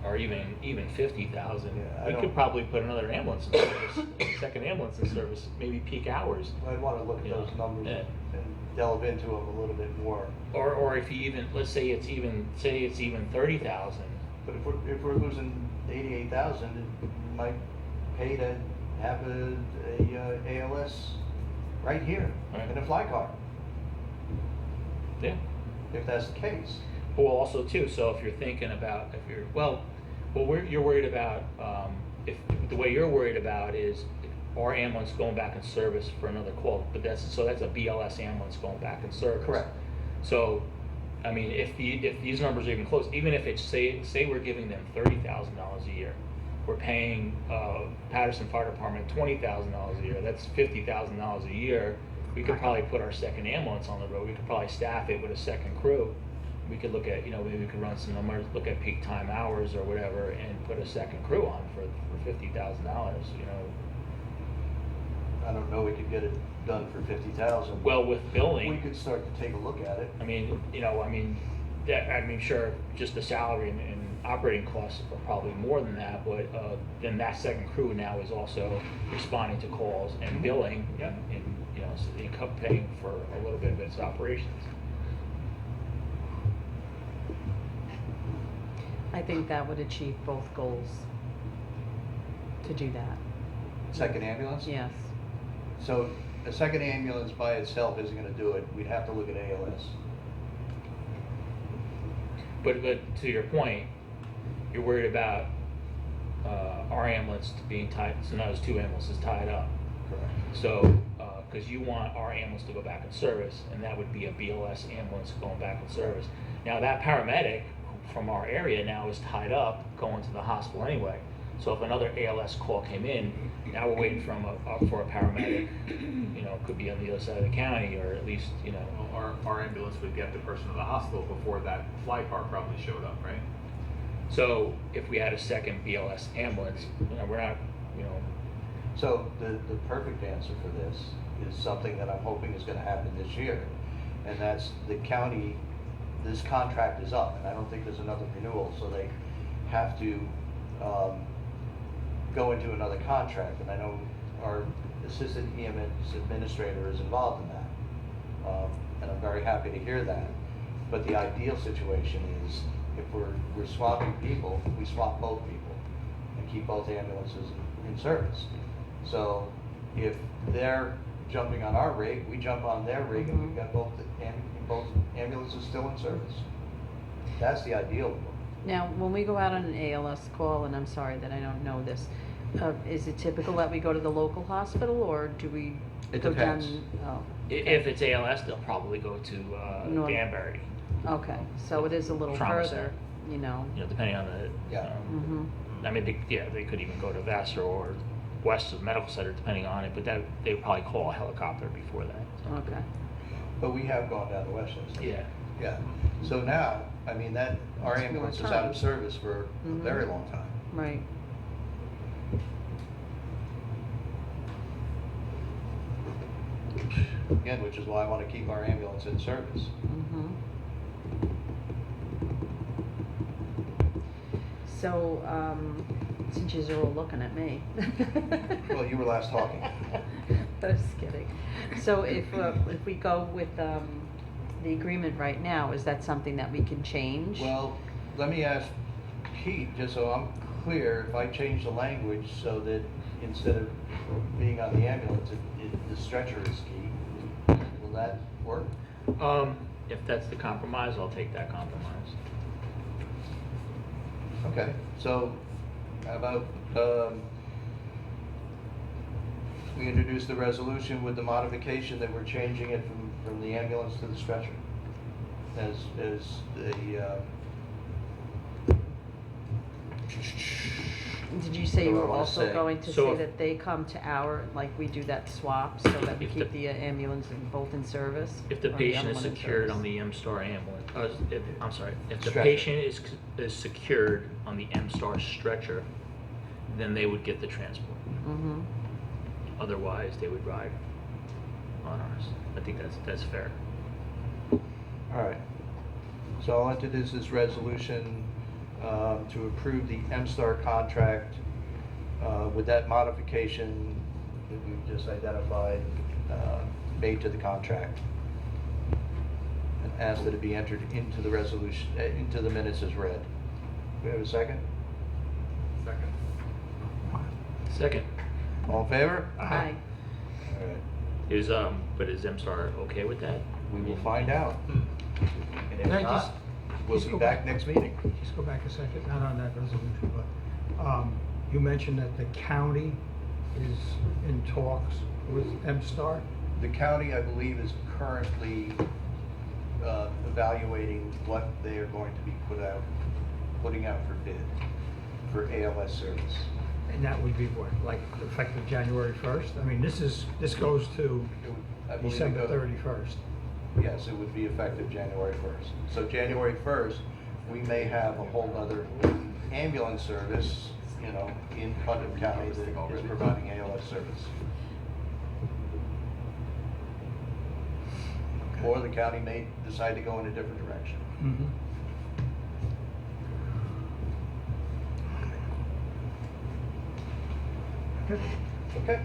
or even 50,000, Yeah, we could probably put another ambulance in service, a second ambulance in service, maybe peak hours. I'd want to look at Yeah. those numbers Yeah. and delve into them a little bit more. Or if you even, let's say it's even 30,000. But if we're losing 88,000, it might pay to have a ALS right here Right. in a fly car, Yeah. if that's the case. Well, also too, so if you're thinking about, you're worried about, if the way you're worried about is our ambulance going back in service for another call, but that's a BLS ambulance going back in service. Correct. So, I mean, if these numbers are even close, even if it's, say we're giving them $30,000 a year, we're paying Patterson Fire Department $20,000 a year, that's $50,000 a year. We could probably put our second ambulance on the road, we could probably staff it with a second crew. We could look at, maybe we could run some numbers, look at peak time hours or whatever, and put a second crew on for $50,000, I don't know, we could get it done for 50,000. Well, with billing. We could start to take a look at it. Sure, just the salary and operating costs are probably more than that, but then that second crew now is also responding to calls and billing, and so income paying for a little bit of its operations. I think that would achieve both goals to do that. Second ambulance? Yes. So a second ambulance by itself isn't going to do it. We'd have to look at ALS. But to your point, you're worried about our ambulance being tied, so now there's 2 ambulances tied up. Correct. So, because you want our ambulance to go back in service, and that would be a BLS ambulance going back in service. Now that paramedic from our area now is tied up going to the hospital anyway. So if another ALS call came in, now we're waiting for a paramedic, could be on the other side of the county, or at least, Our ambulance would get the person to the hospital before that fly car probably showed up, right? So if we had a second BLS ambulance, we're not, So the perfect answer for this is something that I'm hoping is going to happen this year. And that's the county, this contract is up, and I don't think there's another renewal, so they have to go into another contract. And I know our assistant EMS administrator is involved in that. And I'm very happy to hear that. But the ideal situation is if we're swapping people, we swap both people and keep both ambulances in service. So if they're jumping on our rig, we jump on their rig, and we've got both ambulances still in service. That's the ideal. Now, when we go out on an ALS call, and I'm sorry that I don't know this, is it typical that we go to the local hospital, or do we It go depends. down? Oh, if it's ALS, they'll probably go to North- Danbury, okay, so it is a little Trauma further, center. Depending on the, Yeah. Mm-hmm. I mean, they could even go to Vassar or west of the medical center, depending on it, but that, they would probably call a helicopter before that. so. Okay. But we have gone down to Westchester. Yeah. Yeah. So now, I mean, that our It's ambulance is more out time. of service for a Mhm. very long time. Right. Again, which is why I want to keep our ambulance in service. Mm-hmm. So, since you're all looking at me. Well, you were last talking. I was kidding. So if we go with the agreement right now, is that something that we can change? Well, let me ask Pete, just so I'm clear, if I change the language so that instead of being on the ambulance, the stretcher is key, will that work? If that's the compromise, I'll take that compromise. Okay, so how about, we introduce the resolution with the modification that we're changing it from the ambulance to the stretcher as the, Did you say you What do I were wanna also say? going to So say if- that they come to our, like we do that swap, so that we If keep the- the ambulance both in service? If the or patient other is one in secured service? on the M-Star ambulance, I'm sorry, if the Stretcher. patient is secured on the M-Star stretcher, then they would get the transport. Mm-hmm. Otherwise, they would ride on ours. I think that's fair. all right. So I'll introduce this resolution to approve the M-Star contract with that modification that we've just identified, made to the contract. And ask that it be entered into the resolution, into the minutes as read. Do we have a second? Second. Second. All in favor? Aye. All right. But is M-Star okay with that? We will find out. And if Can I not, just- we'll just be go back back? next meeting. Just go back a second, not on that resolution, but you mentioned that the county is in talks with M-Star. The county, I believe, is currently evaluating what they are going to be putting out for bid for ALS service. And that would be what, like effective January 1st? I mean, this goes to I believe it December goes- 31st. Yes, it would be effective January 1st. So January 1st, we may have a whole other ambulance service, you know, in Putnam County that is providing ALS service. Or the county may decide to go in a different direction. Mhm. Okay. Okay.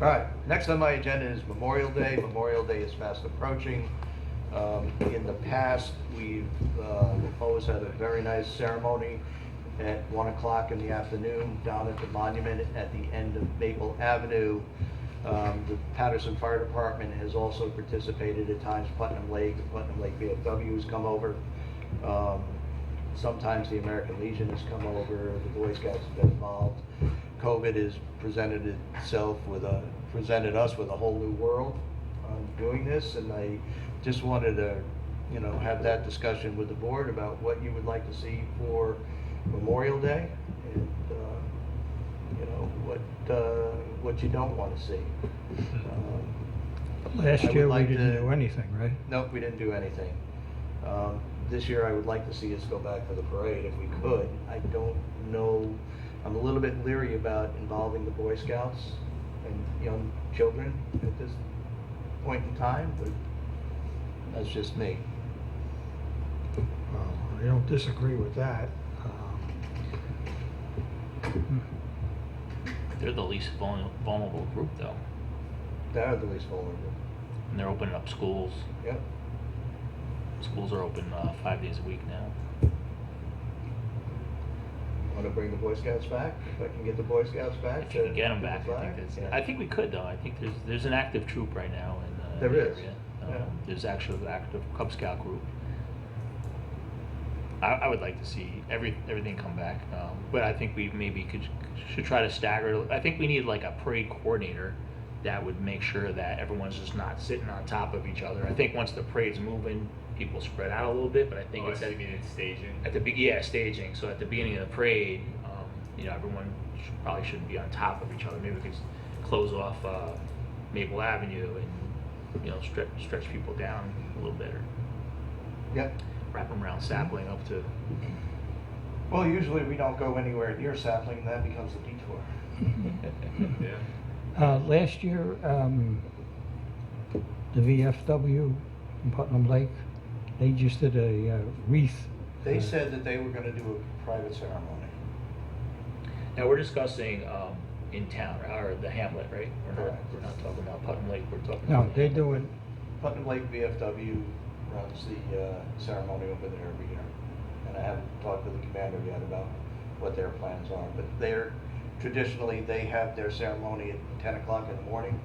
All right, next on my agenda is Memorial Day. Memorial Day is fast approaching. In the past, we've always had a very nice ceremony at 1 o'clock in the afternoon down at the monument at the end of Maple Avenue. The Patterson Fire Department has also participated at times. Putnam Lake VFW has come over. Sometimes the American Legion has come over, the Boy Scouts have been involved. COVID has presented us with a whole new world on doing this, and I just wanted to, you know, have that discussion with the board about what you would like to see for Memorial Day, and, you know, what you don't want to see. I Last would year, we like didn't to- do anything, right? Nope, we didn't do anything. This year, I would like to see us go back to the parade if we could. I don't know, I'm a little bit leery about involving the Boy Scouts and young children at this point in time, but that's just me. I don't disagree with that. They're the least vulnerable group, though, They're the least vulnerable. and they're opening up schools. Yep. Schools are open 5 days a week now. Want to bring the Boy Scouts back? If I can get the Boy Scouts back? If you can to get them do the back, I flag? think that's. Yeah. I think we could, though. I think there's an active troop right now in There the is, area. yeah. There's actually an active Cub Scout group. I would like to see everything come back, but I think we maybe should try to stagger. I think we need like a parade coordinator that would make sure that everyone's just not sitting on top of each other. I think once the parade's moving, people spread out a little bit, but I think it's staging. at the staging. So at the beginning of the parade, you know, everyone probably shouldn't be on top of each other. Maybe we could close off Maple Avenue and, you know, stretch people down a little bit, or Yep. wrap them around Sapling up to. Well, usually we don't go anywhere near Sapling, and that becomes a detour. Yeah. Last year, the VFW in Putnam Lake, they just did a wreath. They said that they were going to do a private ceremony. Now we're discussing in town or the hamlet, right? Correct. We're not talking about Putnam Lake. We're talking. No, about they're the doing, Putnam Lake VFW runs the ceremony over there every year. And I haven't talked to the commander yet about what their plans are. But traditionally, they have their ceremony at 10 o'clock in the morning.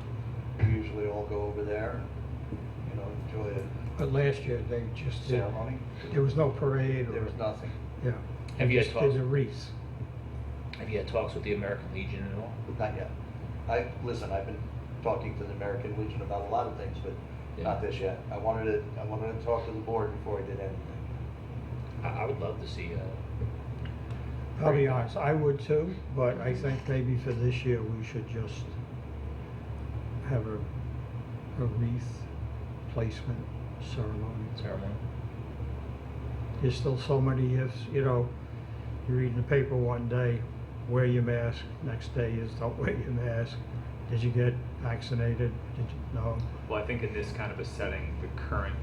We usually all go over there, enjoy a But last year, they just did, ceremony. there was no parade or. There was nothing. Yeah. Have They you just had did talks? the wreaths. Have you had talks with the American Legion at all? Not yet. Listen, I've been talking to the American Legion about a lot of things, but not Yeah. this yet. I wanted to talk to the board before I did anything. I would love to see, I'll be honest, I would too, but I think maybe for this year, we should just have a wreath placement ceremony. ceremony. There's still so many ifs, you read in the paper one day, wear your mask, next day is don't wear your mask. Did you get vaccinated? Did you, no? Well, I think in this kind of a setting, the current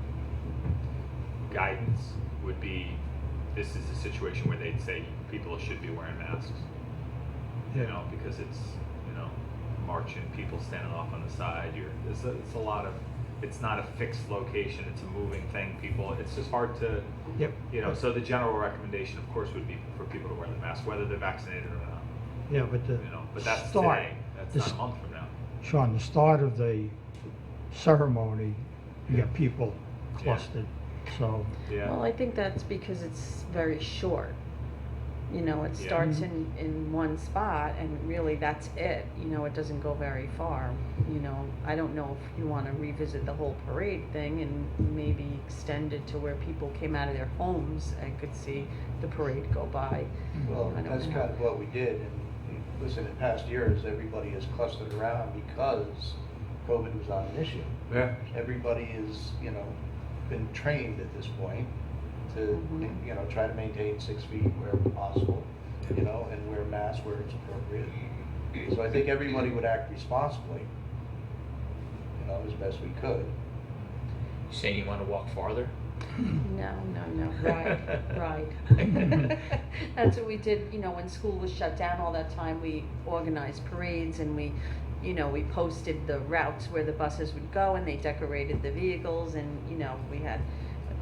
guidance would be, this is a situation where they'd say people should be wearing masks. Because it's, marching, people standing off on the side, it's a lot of, it's not a fixed location, it's a moving thing, it's just hard to, Yep. so the general recommendation, of course, would be for people to wear the mask, whether they're vaccinated or not, Yeah, but the but that's start, today, that's the not a s- month from now. Sean, the start of the ceremony, you got people Yeah. clustered, so. Yeah. Well, I think that's because it's very short. It starts in one spot and really that's it. It doesn't go very far. I don't know if you want to revisit the whole parade thing and maybe extend it to where people came out of their homes and could see the parade go by. Well, I don't that's know. kind of what we did, and listen, in past years, everybody has clustered around because COVID was not an issue. Yeah. Everybody is, been trained at this point to, Mhm. try to maintain 6 feet wherever possible, and wear masks where it's appropriate. So I think everybody would act responsibly, as best we could. You saying you want to walk farther? No, right. That's what we did, when school was shut down all that time, we organized parades and we posted the routes where the buses would go and they decorated the vehicles and, we had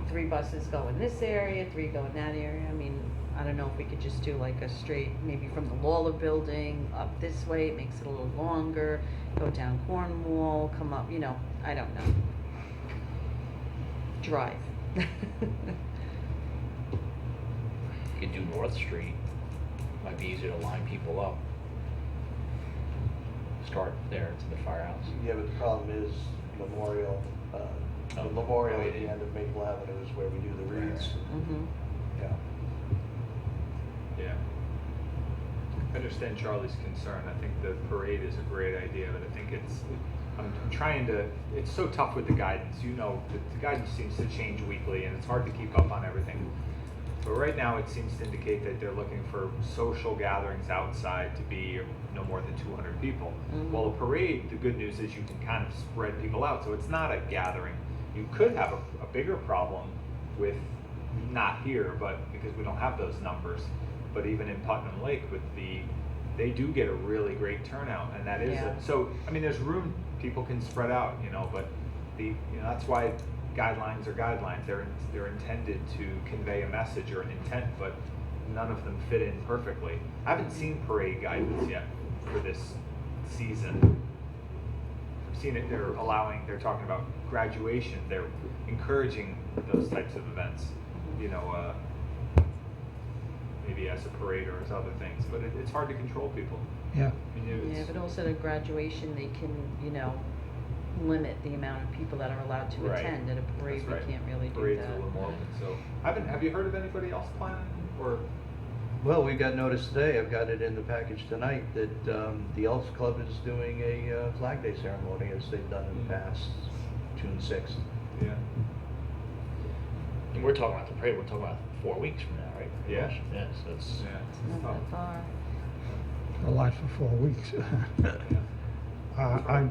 3 buses go in this area, 3 go in that area. I mean, I don't know if we could just do like a straight, maybe from the Lawler building up this way, it makes it a little longer, go down Cornwall, come up, I don't know. Drive. You could do North Street. Might be easier to line people up. Start there to the firehouse. Yeah, but the problem is Memorial, the Memorial at the end of Maple Avenue is where we do the wreaths. Mm-hmm. Yeah. Yeah. I understand Charlie's concern. I think the parade is a great idea, but I think I'm trying to, it's so tough with the guidance. The guidance seems to change weekly and it's hard to keep up on everything. But right now it seems to indicate that they're looking for social gatherings outside to be no more than 200 people. Mhm. Well, a parade, the good news is you can kind of spread people out, so it's not a gathering. You could have a bigger problem with, not here, but because we don't have those numbers, but even in Putnam Lake they do get a really great turnout, and that is Yeah. so. I mean, there's room; people can spread out, but that's why guidelines are guidelines. They're intended to convey a message or an intent, but none of them fit in perfectly. I haven't seen parade guidance yet for this season. I've seen it. They're talking about graduation. They're encouraging those types of events. Maybe as a parade or as other things, but it's hard to control people. Yeah, I mean, Yeah, but also at graduation, they can, limit the amount of people that are allowed to Right. attend. At a parade, That's right. we can't really do Parade's that. a little more open. So, have you heard of anybody else planning or? Well, we got notice today, I've got it in the package tonight, that the Elks Club is doing a Flag Day ceremony as they've done in the past, June 6th. Yeah. And we're talking about the parade, we're talking about 4 weeks from now, right? Pretty Yeah. much. Yeah, so it's, Yeah. Not tough. that far. a lot for 4 weeks. Yeah.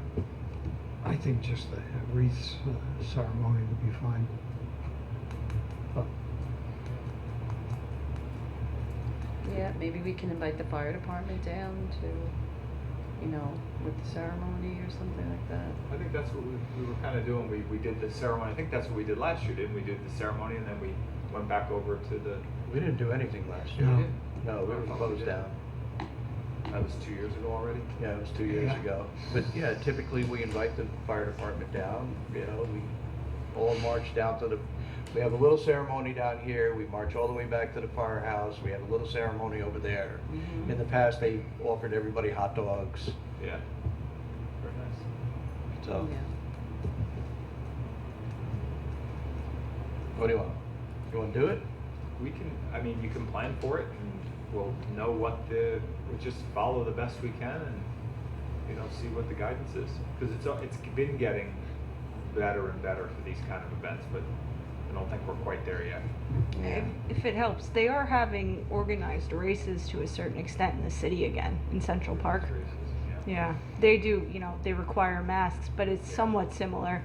I think just the wreaths ceremony would be fine. But Yeah, maybe we can invite the fire department down to, with the ceremony or something like that. I think that's what we were kind of doing. We did the ceremony. I think that's what we did last year, didn't we? Did the ceremony and then we went back over to the. We didn't do anything last year. No. We did? No, we were closed down. That was 2 years ago already? Yeah, it was 2 years Yeah. ago. But yeah, typically we invite the fire department down, you know, we all march down to we have a little ceremony down here, we march all the way back to the firehouse, we have a little ceremony over there. Mhm. In the past, they offered everybody hot dogs, Yeah. Very nice. so. Yeah. What do you want? You want to do it? We can, I mean, you can plan for it and we'll know we'll just follow the best we can and, you know, see what the guidance is. Because it's been getting better and better for these kind of events, but I don't think we're quite there yet. Yeah. If it helps, they are having organized races to a certain extent in the city again, in Central Park. Yeah, they do, you know, they require masks, but it's somewhat similar.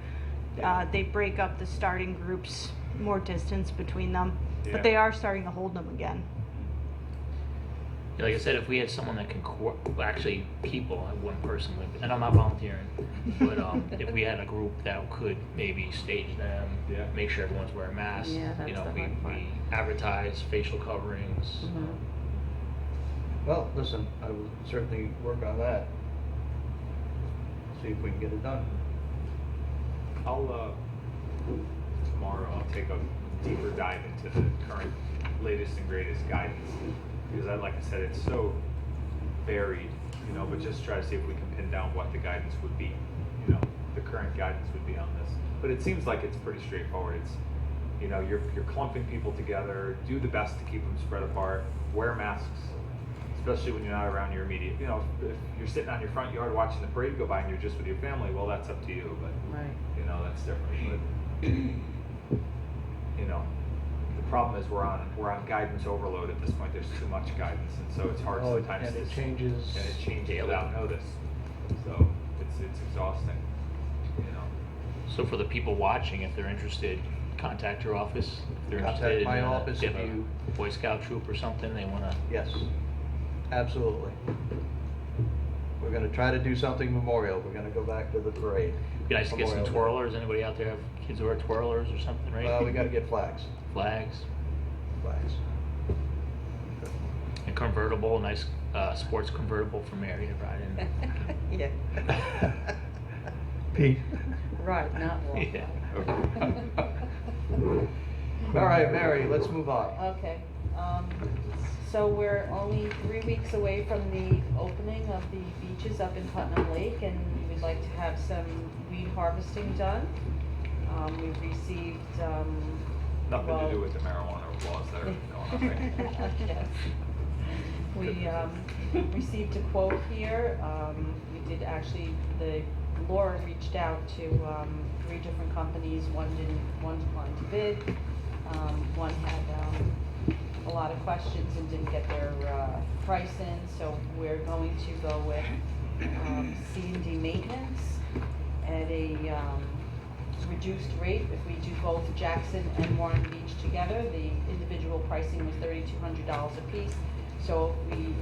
They break up the starting groups, more distance between them, Yeah. but they are starting to hold them again. Yeah, like I said, if we had someone that can actually people, one person, and I'm not volunteering, but if we had a group that could maybe stage them, Yeah. make sure everyone's wearing masks, Yeah, that's you know, the we hard part. advertise facial coverings. Mhm. Well, listen, I will certainly work on that. See if we can get it done. Tomorrow I'll take a deeper dive into the current latest and greatest guidance. Because like I said, it's so varied, you know, but just try to see if we can pin down what the guidance would be, you know, the current guidance would be on this. But it seems like it's pretty straightforward. It's, you know, you're clumping people together, do the best to keep them spread apart, wear masks, especially when you're not around your immediate, you know, if you're sitting on your front yard watching the parade go by and you're just with your family, well, that's up to you, but, Right. you know, that's different. But, you know, the problem is we're on guidance overload at this point. There's too much guidance, and so it's hard Oh, sometimes and to it changes and it changes daily. without notice. So it's exhausting, you know. So for the people watching, if they're interested, contact your office. If they're Contact interested my in office they if have a you- Boy Scout troop or something, they want to. Yes, absolutely. We're gonna try to do something memorial. We're gonna go back to the parade. Be nice to get some Memorial twirlers. Anybody out there have kids who are twirlers or something, Day. right? Well, we gotta get flags. Flags Flags. and convertible, nice sports convertible for Mary to ride in. Yeah. Pete? Right, not walk. Yeah. All right, Mary, let's move on. Okay, so we're only 3 weeks away from the opening of the beaches up in Putnam Lake, and we'd like to have some weed harvesting done. We've received, Nothing to do with the marijuana laws that are going on right now. Yes. We received a quote here. We did actually, Laura reached out to 3 different companies. One declined to bid. One had a lot of questions and didn't get their price in. So we're going to go with C&D Maintenance at a reduced rate. If we do both Jackson and Warren Beach together, the individual pricing was $3,200 a piece. So if we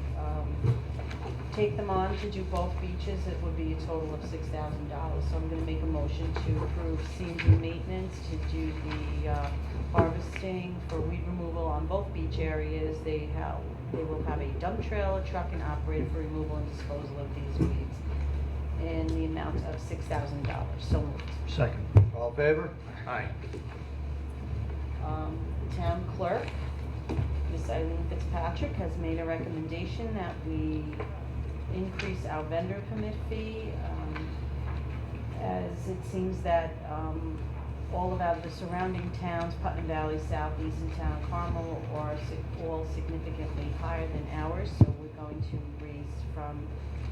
take them on to do both beaches, it would be a total of $6,000. So I'm gonna make a motion to approve C&D Maintenance to do the harvesting for weed removal on both beach areas. They will have a dump trailer, truck, and operator for removal and disposal of these weeds in the amount of $6,000. So moved. Second. All in favor? Hi. Town clerk, Ms. Eileen Fitzpatrick, has made a recommendation that we increase our vendor permit fee, as it seems that all of the surrounding towns, Putnam Valley, Southeast, and Town of Carmel, are all significantly higher than ours. So we're going to raise from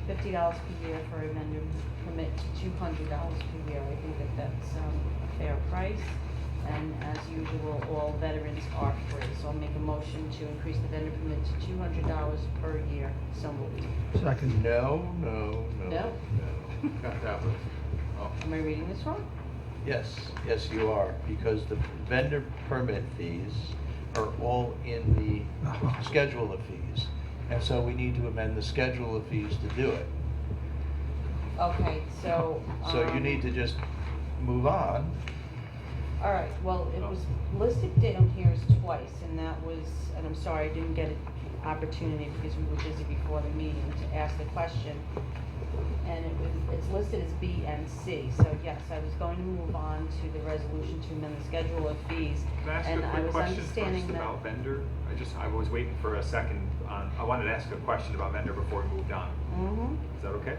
$50 per year for a vendor permit to $200 per year. I think that that's a fair price. And as usual, all veterans are free. So I'll make a motion to increase the vendor permit to $200 per year. So moved. Second. No. No? Got that one. Oh. Am I reading this wrong? Yes, you are, because the vendor permit fees are all in the schedule of fees. And so we need to amend the schedule of fees to do it. Okay, so. So you need to just move on. All right, well, it was listed down here as twice, and that was, and I'm sorry, I didn't get it opportunity, because we were busy before the meeting, to ask the question. And it's listed as B and C, so yes, I was going to move on to the resolution to amend the schedule of fees. Can I ask And a I quick was question understanding first that- about vendor? I was waiting for a second I wanted to ask a question about vendor before we moved on. Mhm. Is that okay?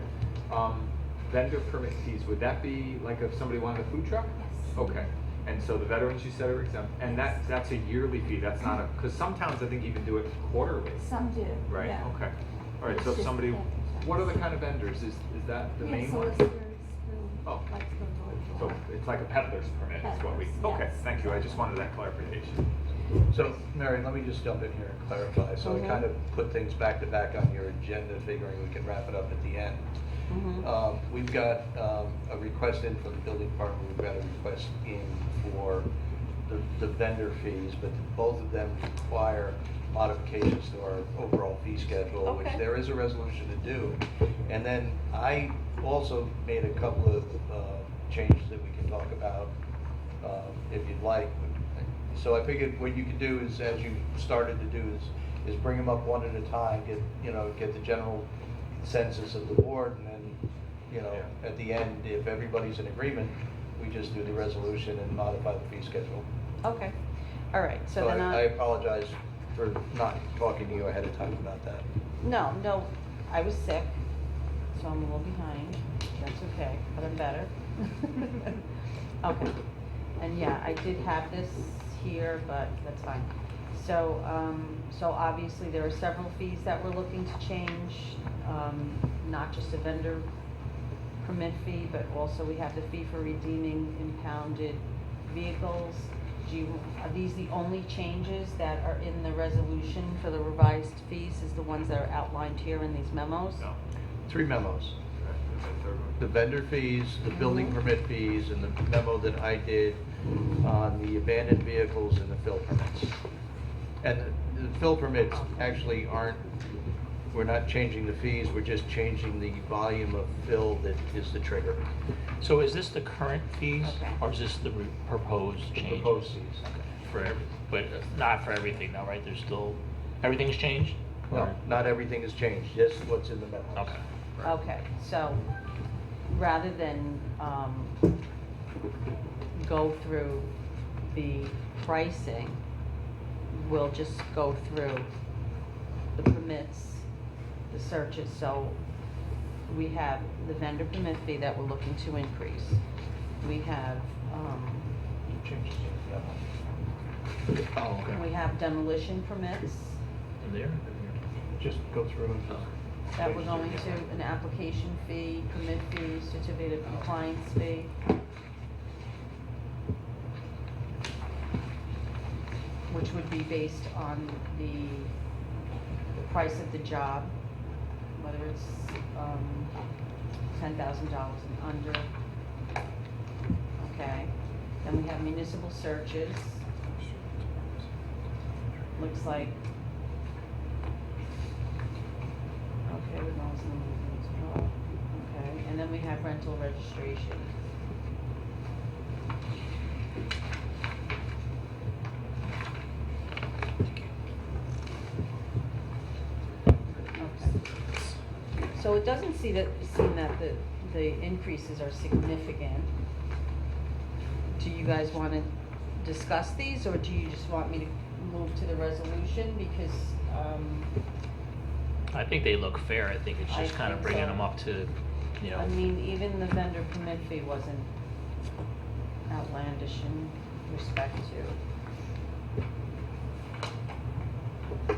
Vendor permit fees, would that be like if somebody wanted a food truck? Yes. Okay, and so the veterans you said are exempt, and that's a yearly fee, that's not a, because some towns I think even do it quarterly, Some do, right? yeah. Okay, all right, It's so if just somebody, that sometimes. what are the kind of vendors, is that the Yeah, main one? solicitors who Oh. like to vote So for. it's like a peddler's permit, is what we, Peddlers, okay, yes. thank you, I just wanted that clarification. So, Mary, let me just jump in here and clarify. So I Mhm. kind of put things back to back on your agenda, figuring we can wrap it up at the end. Mhm. We've got a request in from the building department, we've got a request in for the vendor fees, but both of them require modifications to our overall fee schedule, which Okay. there is a resolution to do. And then I also made a couple of changes that we can talk about if you'd like. So I figured what you could do is, as you started to do, is bring them up one at a time, get the general consensus of the board, and then, Yeah. at the end, if everybody's in agreement, we just do the resolution and modify the fee schedule. Okay, all right, so So then I apologize for not talking to you ahead of time about that. No, I was sick, so I'm a little behind. That's okay, but I'm better. Okay, and yeah, I did have this here, but that's fine. So, so obviously there are several fees that we're looking to change, not just a vendor permit fee, but also we have the fee for redeeming impounded vehicles. Are these the only changes that are in the resolution for the revised fees, is the ones that are outlined here in these memos? No? 3 memos. Okay, the third one. The vendor fees, the building Mhm. permit fees, and the memo that I did on the abandoned vehicles and the fill permits. And the fill permits actually we're not changing the fees, we're just changing the volume of fill that is the trigger. So is this the current fees, Okay. or is this the proposed The changes? proposed fees. For but not for everything though, right? There's still, everything's changed? No, not everything has changed, just what's in the memo. Okay. Okay, so rather than go through the pricing, we'll just go through the permits, the searches. So we have the vendor permit fee that we're looking to increase. We have, Changes in the memo. Oh, we okay. have demolition permits In there? Just go through and Oh. that we're going to, an application fee, permit fee, certificate of compliance fee. Which would be based on the price of the job, whether it's $10,000 and under. Okay, then we have municipal searches. Looks like. Okay, with those numbers as well. Okay, and then we have rental registration. Okay. So it doesn't seem that the increases are significant. Do you guys want to discuss these, or do you just want me to move to the resolution? Because, I think they look fair. I think it's I just kind of think bringing so. them up to, you know. I mean, even the vendor permit fee wasn't outlandish in respect to.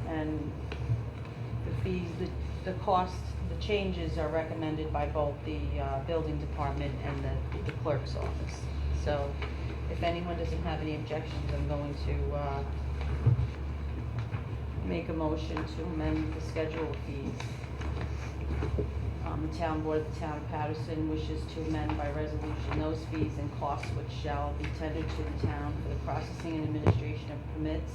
And the fees, the cost, the changes are recommended by both the building department and the clerk's office. So if anyone doesn't have any objections, I'm going to make a motion to amend the schedule of fees. The town board of the town of Patterson wishes to amend by resolution those fees and costs which shall be tendered to the town for the processing and administration of permits,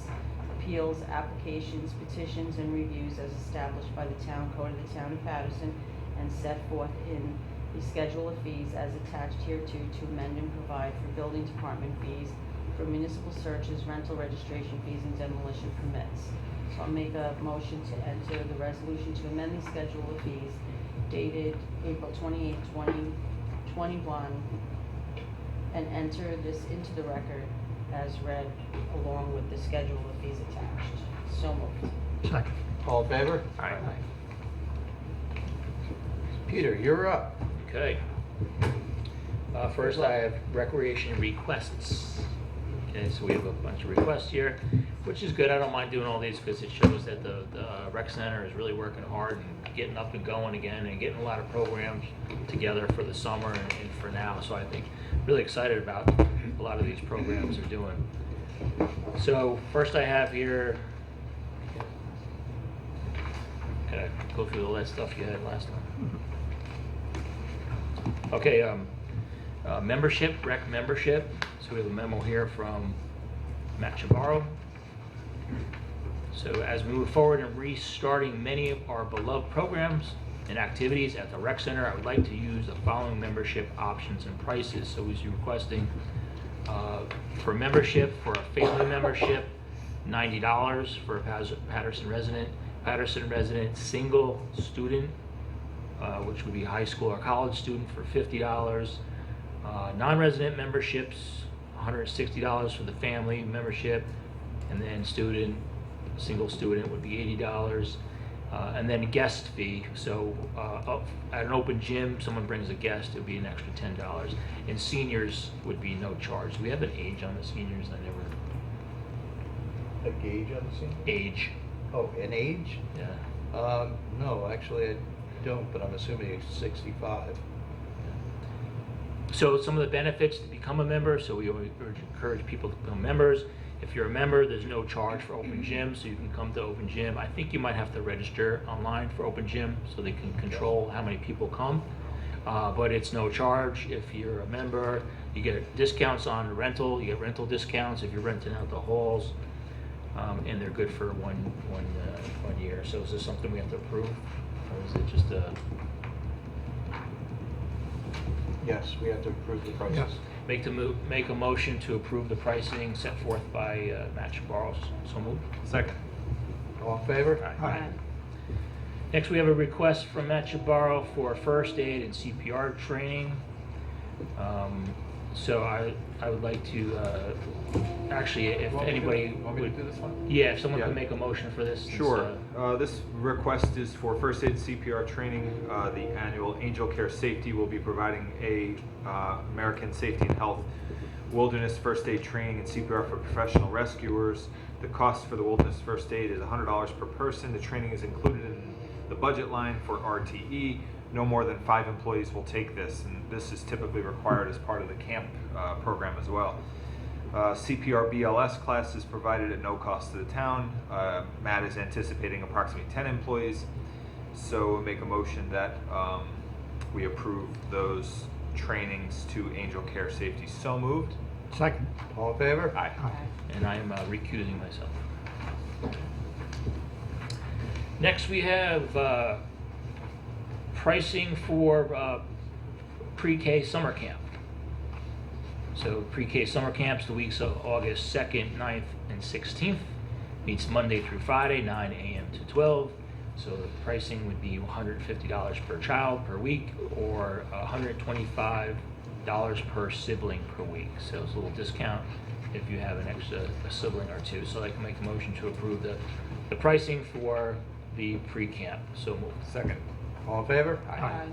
appeals, applications, petitions, and reviews as established by the town code of the town of Patterson and set forth in the schedule of fees as attached hereto, to amend and provide for building department fees, for municipal searches, rental registration fees, and demolition permits. So I'll make a motion to enter the resolution to amend the schedule of fees dated April 28, 2021, and enter this into the record as read along with the schedule of fees attached. So moved. Second. All in favor? Aye. Peter, you're up. Okay. First, I have recreation requests. Okay, so we have a bunch of requests here, which is good. I don't mind doing all these because it shows that the rec center is really working hard and getting up and going again and getting a lot of programs together for the summer and for now. So I think really excited about a lot of these programs they're doing. So first I have here, gotta go through all that stuff you had last time. Okay, membership, rec membership. So we have a memo here from Matt Chavarro. So as we move forward in restarting many of our beloved programs and activities at the rec center, I would like to use the following membership options and prices. So he's requesting for membership, for a family membership, $90 for a Patterson resident single student, which would be high school or college student, for $50. Non-resident memberships, $160 for the family membership, and then single student would be $80. And then guest fee, so at an open gym, someone brings a guest, it would be an extra $10. And seniors would be no charge. Do we have an age on the seniors? I never. A gauge on the scene? Age. Oh, an age? Yeah. No, actually I don't, but I'm assuming it's 65. So some of the benefits to become a member, so we always encourage people to become members. If you're a member, there's no charge for open gym, so you can come to open gym. I think you might have to register online for open gym so they can control how many people come. But it's no charge. If you're a member, you get discounts on rental. You get rental discounts if you're renting out the halls, and they're good for one year. So is this something we have to approve, or is it just a? Yes, we have to approve the prices. Yes. Make a motion to approve the pricing set forth by Matt Chavarro. So moved. Second. All in favor? Aye. Next, we have a request from Matt Chavarro for first aid and CPR training. So I would like to, actually, if anybody Want me to would, do this one? yeah, if someone Yeah. could make a motion for this. since, Sure. This request is for first aid CPR training. The annual Angel Care Safety will be providing a American Safety and Health Wilderness First Aid Training and CPR for professional rescuers. The cost for the Wilderness First Aid is $100 per person. The training is included in the budget line for RTE. No more than 5 employees will take this, and this is typically required as part of the camp program as well. CPR BLS class is provided at no cost to the town. Matt is anticipating approximately 10 employees, so we'll make a motion that we approve those trainings to Angel Care Safety. So moved. Second. All in favor? Aye. And I am recusing myself. Next, we have pricing for pre-K summer camp. So pre-K summer camps, the weeks of August 2nd, 9th, and 16th, meets Monday through Friday, 9 a.m. to 12. So the pricing would be $150 per child per week, or $125 per sibling per week. So it's a little discount if you have a sibling or two. So I can make a motion to approve the pricing for the pre-camp. So moved. Second. All in favor? Aye.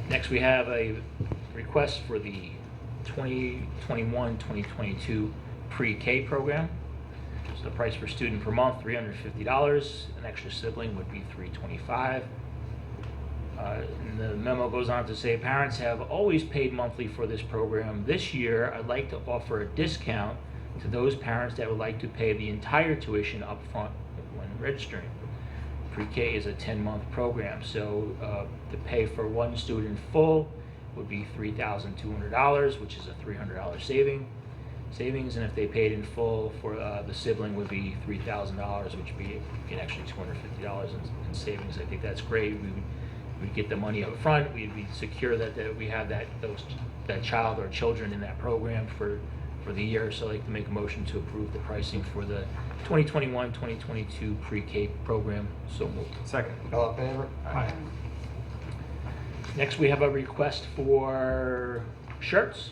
Next, we have a request for the 2021-2022 pre-K program. So the price per student per month, $350. An extra sibling would be $325. And the memo goes on to say, parents have always paid monthly for this program. This year, I'd like to offer a discount to those parents that would like to pay the entire tuition up front when registering. Pre-K is a 10-month program, so to pay for one student full would be $3,200, which is a $300 savings, and if they paid in full for the sibling would be $3,000, which would be an extra $250 in savings. I think that's great. We'd get the money up front. We'd be secure that we have that child or children in that program for for the year. So I'd like to make a motion to approve the pricing for the 2021-2022 pre-K program. So moved. Second. All in favor? Aye. Next, we have a request for shirts.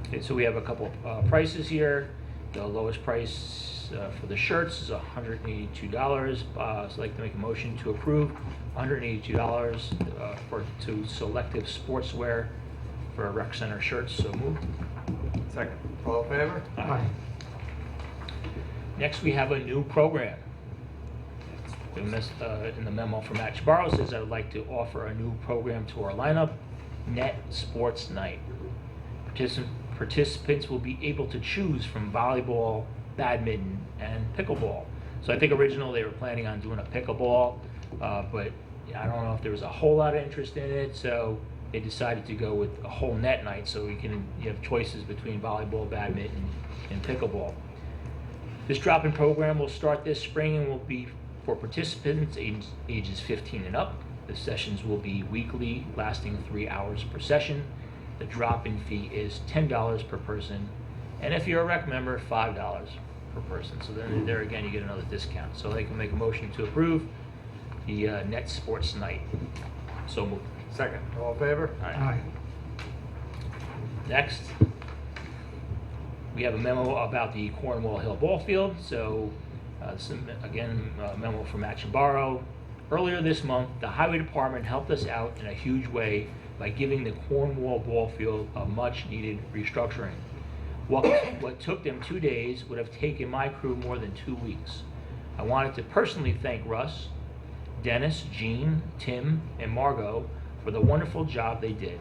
Okay, so we have a couple prices here. The lowest price for the shirts is $182. So I'd like to make a motion to approve $182 to Selective Sportswear for rec center shirts. So moved. Second. All in favor? Aye. Next, we have a new program. In the memo from Matt Chabarro says, I would like to offer a new program to our lineup, Net Sports Night. Participants will be able to choose from volleyball, badminton, and pickleball. So I think originally they were planning on doing a pickleball, but I don't know if there was a whole lot of interest in it, so they decided to go with a whole net night, so you have choices between volleyball, badminton, and pickleball. This drop-in program will start this spring and will be for participants ages 15 and up. The sessions will be weekly, lasting 3 hours per session. The drop-in fee is $10 per person, and if you're a rec member, $5 per person. So then there again, you get another discount. So they can make a motion to approve the Net Sports Night. So moved. Second. All in favor? Aye. Next, we have a memo about the Cornwall Hill Ball Field. So this is, again, a memo from Matt Chabarro. Earlier this month, the Highway Department helped us out in a huge way by giving the Cornwall Ball Field a much-needed restructuring. What took them 2 days would have taken my crew more than 2 weeks. I wanted to personally thank Russ, Dennis, Jean, Tim, and Margot for the wonderful job they did.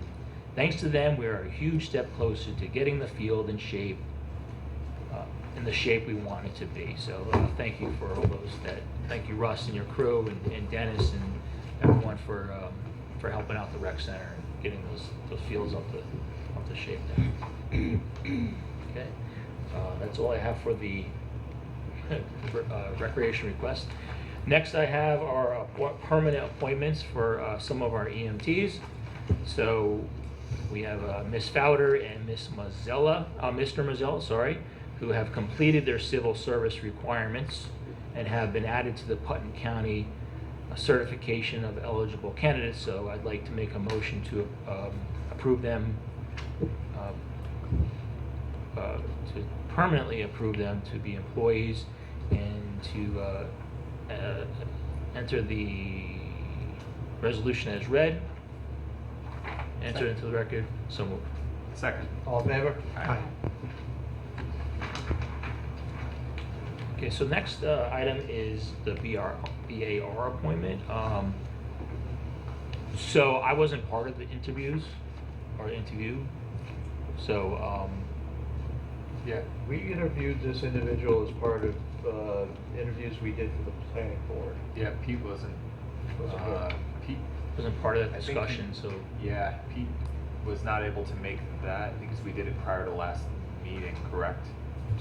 Thanks to them, we are a huge step closer to getting the field in shape, in the shape we want it to be. So thank you for all those thank you Russ and your crew and Dennis and everyone for helping out the rec center and getting those fields up to shape there. Okay, that's all I have for the recreation request. Next, I have our permanent appointments for some of our EMTs. So we have Miss Fowler and Mr. Mazzella, sorry, who have completed their civil service requirements and have been added to the Putnam County certification of eligible candidates. So I'd like to make a motion to approve them, to permanently approve them to be employees and to enter the resolution as read, enter into the record. So moved. Second. All in favor? Aye. Okay, so next item is the BAR appointment. So I wasn't part of the interview. So Yeah, we interviewed this individual as part of interviews we did for the planning board. Yeah, Pete wasn't. Pete. wasn't part of that I think discussion, so. Yeah, Pete was not able to make that because we did it prior to last meeting, correct?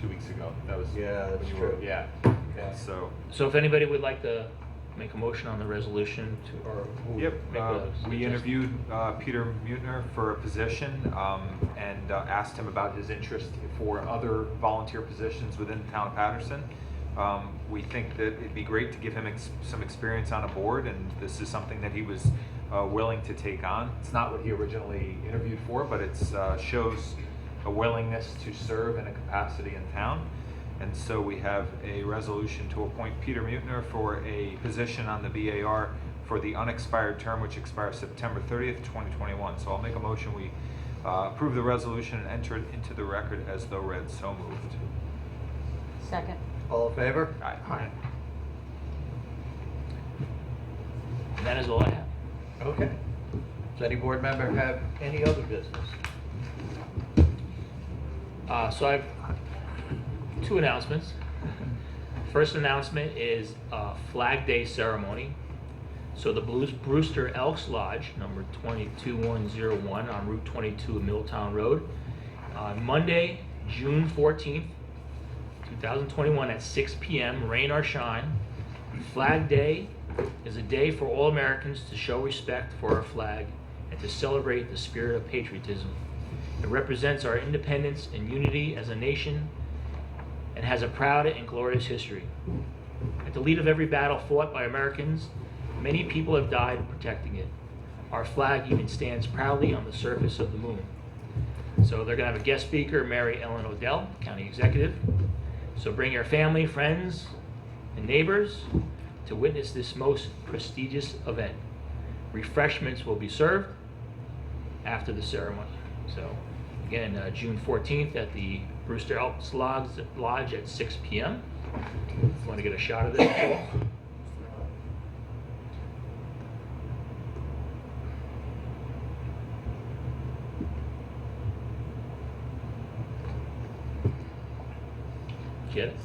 2 weeks ago. That was. Yeah, that's when you were- true. Yeah. Okay. So. So if anybody would like to make a motion on the resolution to, or who Yep, make a we suggestion? interviewed Peter Mutner for a position and asked him about his interest for other volunteer positions within the town of Patterson. We think that it'd be great to give him some experience on a board, and this is something that he was willing to take on. It's not what he originally interviewed for, but it shows a willingness to serve in a capacity in town. And so we have a resolution to appoint Peter Mutner for a position on the BAR for the unexpired term, which expires September 30th, 2021. So I'll make a motion, we approve the resolution and enter it into the record as though read. So moved. Second. All in favor? Aye. Aye. And that is all I have. Okay. Does any board member have any other business? So I have two announcements. First announcement is Flag Day ceremony. So the Brewster Elks Lodge, number 22101 on Route 22 of Middletown Road, on Monday, June 14th, 2021 at 6 p.m., rain or shine. Flag Day is a day for all Americans to show respect for our flag and to celebrate the spirit of patriotism. It represents our independence and unity as a nation and has a proud and glorious history. At the lead of every battle fought by Americans, many people have died protecting it. Our flag even stands proudly on the surface of the moon. So they're going to have a guest speaker, Mary Ellen Odell, County Executive. So bring your family, friends, and neighbors to witness this most prestigious event. Refreshments will be served after the ceremony. So again, June 14th at the Brewster Alps Lodge at 6 p.m. If you want to get a shot of this, Paul? Get it?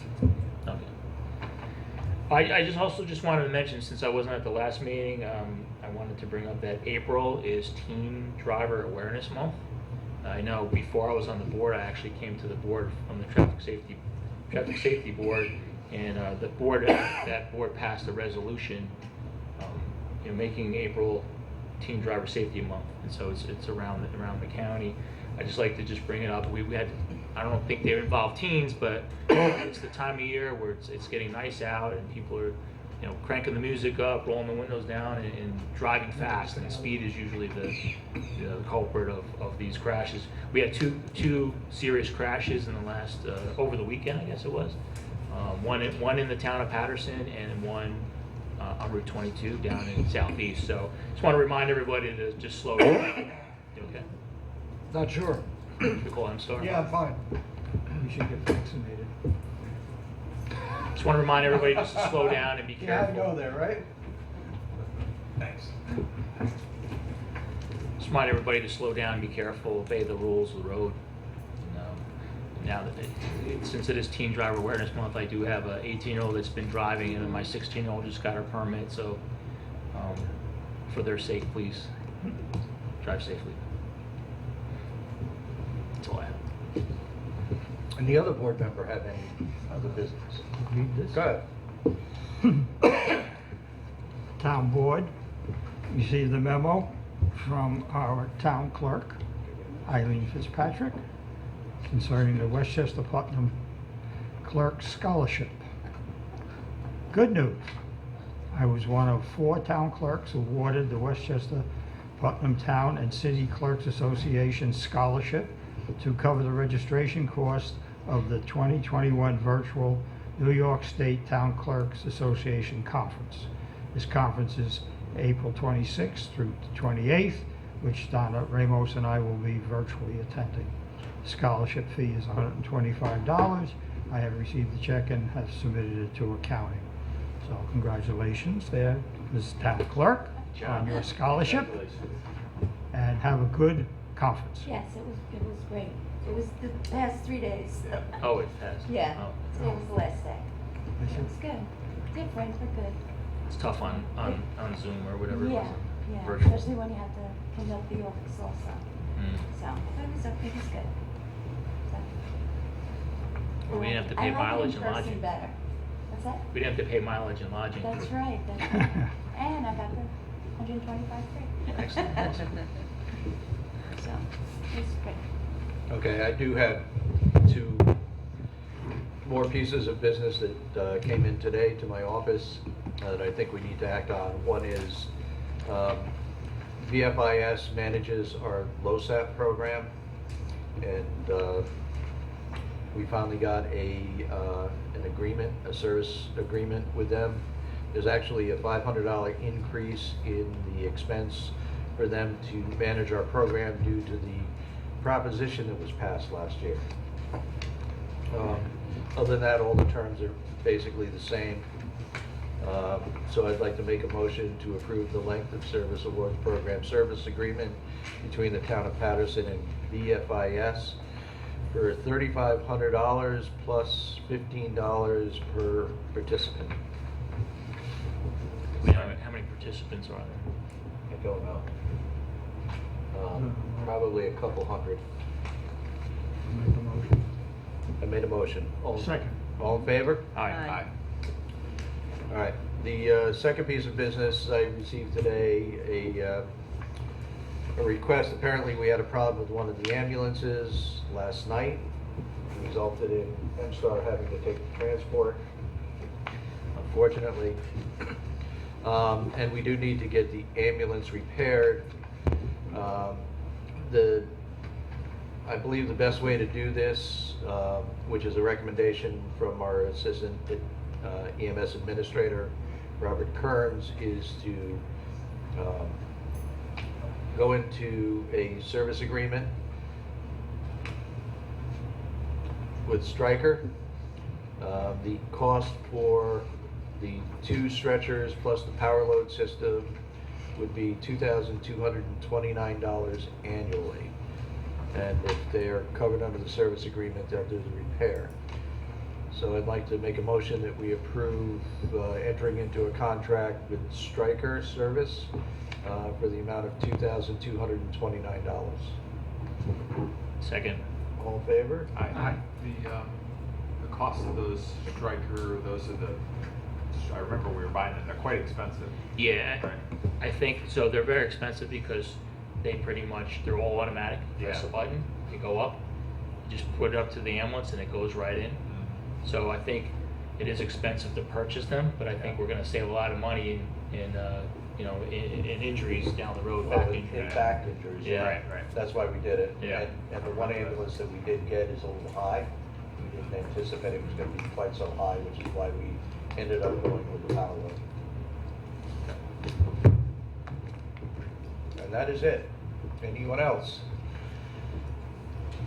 Okay. I just wanted to mention, since I wasn't at the last meeting, I wanted to bring up that April is Teen Driver Awareness Month. I know before I was on the board, I actually came to the board from the Traffic Safety Board, and that board passed a resolution, making April Teen Driver Safety Month, and so it's around the county. I just like to just bring it up. We had, I don't think they involve teens, but it's the time of year where it's getting nice out and people are, cranking the music up, rolling the windows down, and driving fast. And speed is usually the culprit of these crashes. We had two serious crashes in the last over the weekend, I guess it was. One in the town of Patterson and one on Route 22 down in Southeast. So just want to remind everybody to just slow down. You okay? Not sure. Should we call M-Star? Yeah, I'm fine. We should get vaccinated. Just want to remind everybody just to slow down and be You had to careful. go there, right? Thanks. Just remind everybody to slow down, be careful, obey the rules of the road. Now that since it is Teen Driver Awareness Month, I do have a 18-year-old that's been driving, and my 16-year-old just got her permit. So, for their sake, please drive safely. That's all I have. And the other board member have any other business? Read this. Go ahead. Town Board received the memo from our town clerk, Eileen Fitzpatrick, concerning the Westchester Putnam Clerk Scholarship. Good news. I was one of 4 town clerks awarded the Westchester Putnam Town and City Clerks Association Scholarship to cover the registration cost of the 2021 virtual New York State Town Clerks Association Conference. This conference is April 26th through the 28th, which Donna Ramos and I will be virtually attending. Scholarship fee is $125. I have received the check and have submitted it to accounting. So congratulations there, Ms. Town Clerk, on your scholarship, and have a good conference. Yes, it was great. It was the past 3 days. Oh, it has. Yeah, Oh. today was the last day. I It said, was good. Different, but good. It's tough on Zoom or whatever it Yeah, was. yeah, Virtual. especially when you have to conduct the office also. Mm. So, but it was good. So. Well, we didn't have to I pay like it mileage in and person lodging. better. What's that? We didn't have to pay mileage and lodging. That's right, that's right. And I got the 125 free. Excellent. So, it's great. Okay, I do have 2 more pieces of business that came in today to my office that I think we need to act on. One is VFIS manages our LoSAP program, and we finally got an agreement, a service agreement with them. There's actually a $500 increase in the expense for them to manage our program due to the proposition that was passed last year. Other than that, all the terms are basically the same. So I'd like to make a motion to approve the length of service awards program service agreement between the town of Patterson and VFIS for $3,500 plus $15 per participant. How many participants are there? I don't know. Probably a couple hundred. Make a motion. I made a motion. Second. All in favor? Aye. All right. The second piece of business, I received today a request. Apparently, we had a problem with one of the ambulances last night. It resulted in M-Star having to take the transport, unfortunately. And we do need to get the ambulance repaired. I believe the best way to do this, which is a recommendation from our assistant EMS administrator, Robert Kearns, is to go into a service agreement with Stryker. The cost for the 2 stretchers plus the power load system would be $2,229 annually. And if they're covered under the service agreement, they'll do the repair. So I'd like to make a motion that we approve entering into a contract with Stryker Service for the amount of $2,229. Second. All in favor? Aye. The cost of those Stryker, those are I remember we were buying them, they're quite expensive. Yeah, Right. I think, so they're very expensive because they pretty much, they're all automatic. Press Yeah. a button, you go up, you just put it up to the ambulance and it goes right in. So I think it is expensive to purchase them, but I think we're gonna save a lot of money in injuries down the road, back In injuries. back injuries. Yeah. Right. That's why we did it. Yeah. And the one ambulance that we did get is a little high. We didn't anticipate it was gonna be quite so high, which is why we ended up going with the power load. And that is it. Anyone else?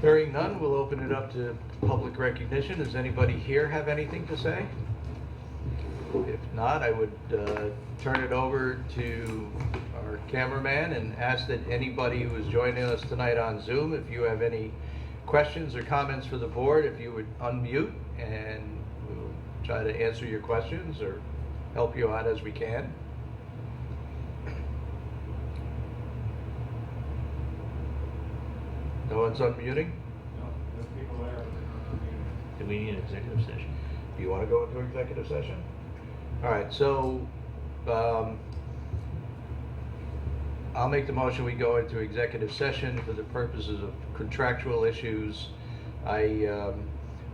Hearing none, we'll open it up to public recognition. Does anybody here have anything to say? If not, I would turn it over to our cameraman and ask that anybody who is joining us tonight on Zoom, if you have any questions or comments for the board, if you would unmute, and we'll try to answer your questions or help you out as we can. No one's unmuting? Do we need an executive session? Do you want to go into executive session? All right, so I'll make the motion, we go into executive session for the purposes of contractual issues. I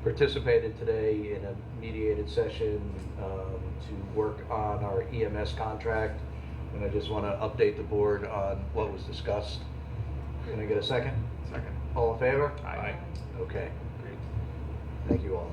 participated today in a mediated session to work on our EMS contract, and I just want to update the board on what was discussed. Can I get a second? Second. All in favor? Aye. Okay, Great. thank you all.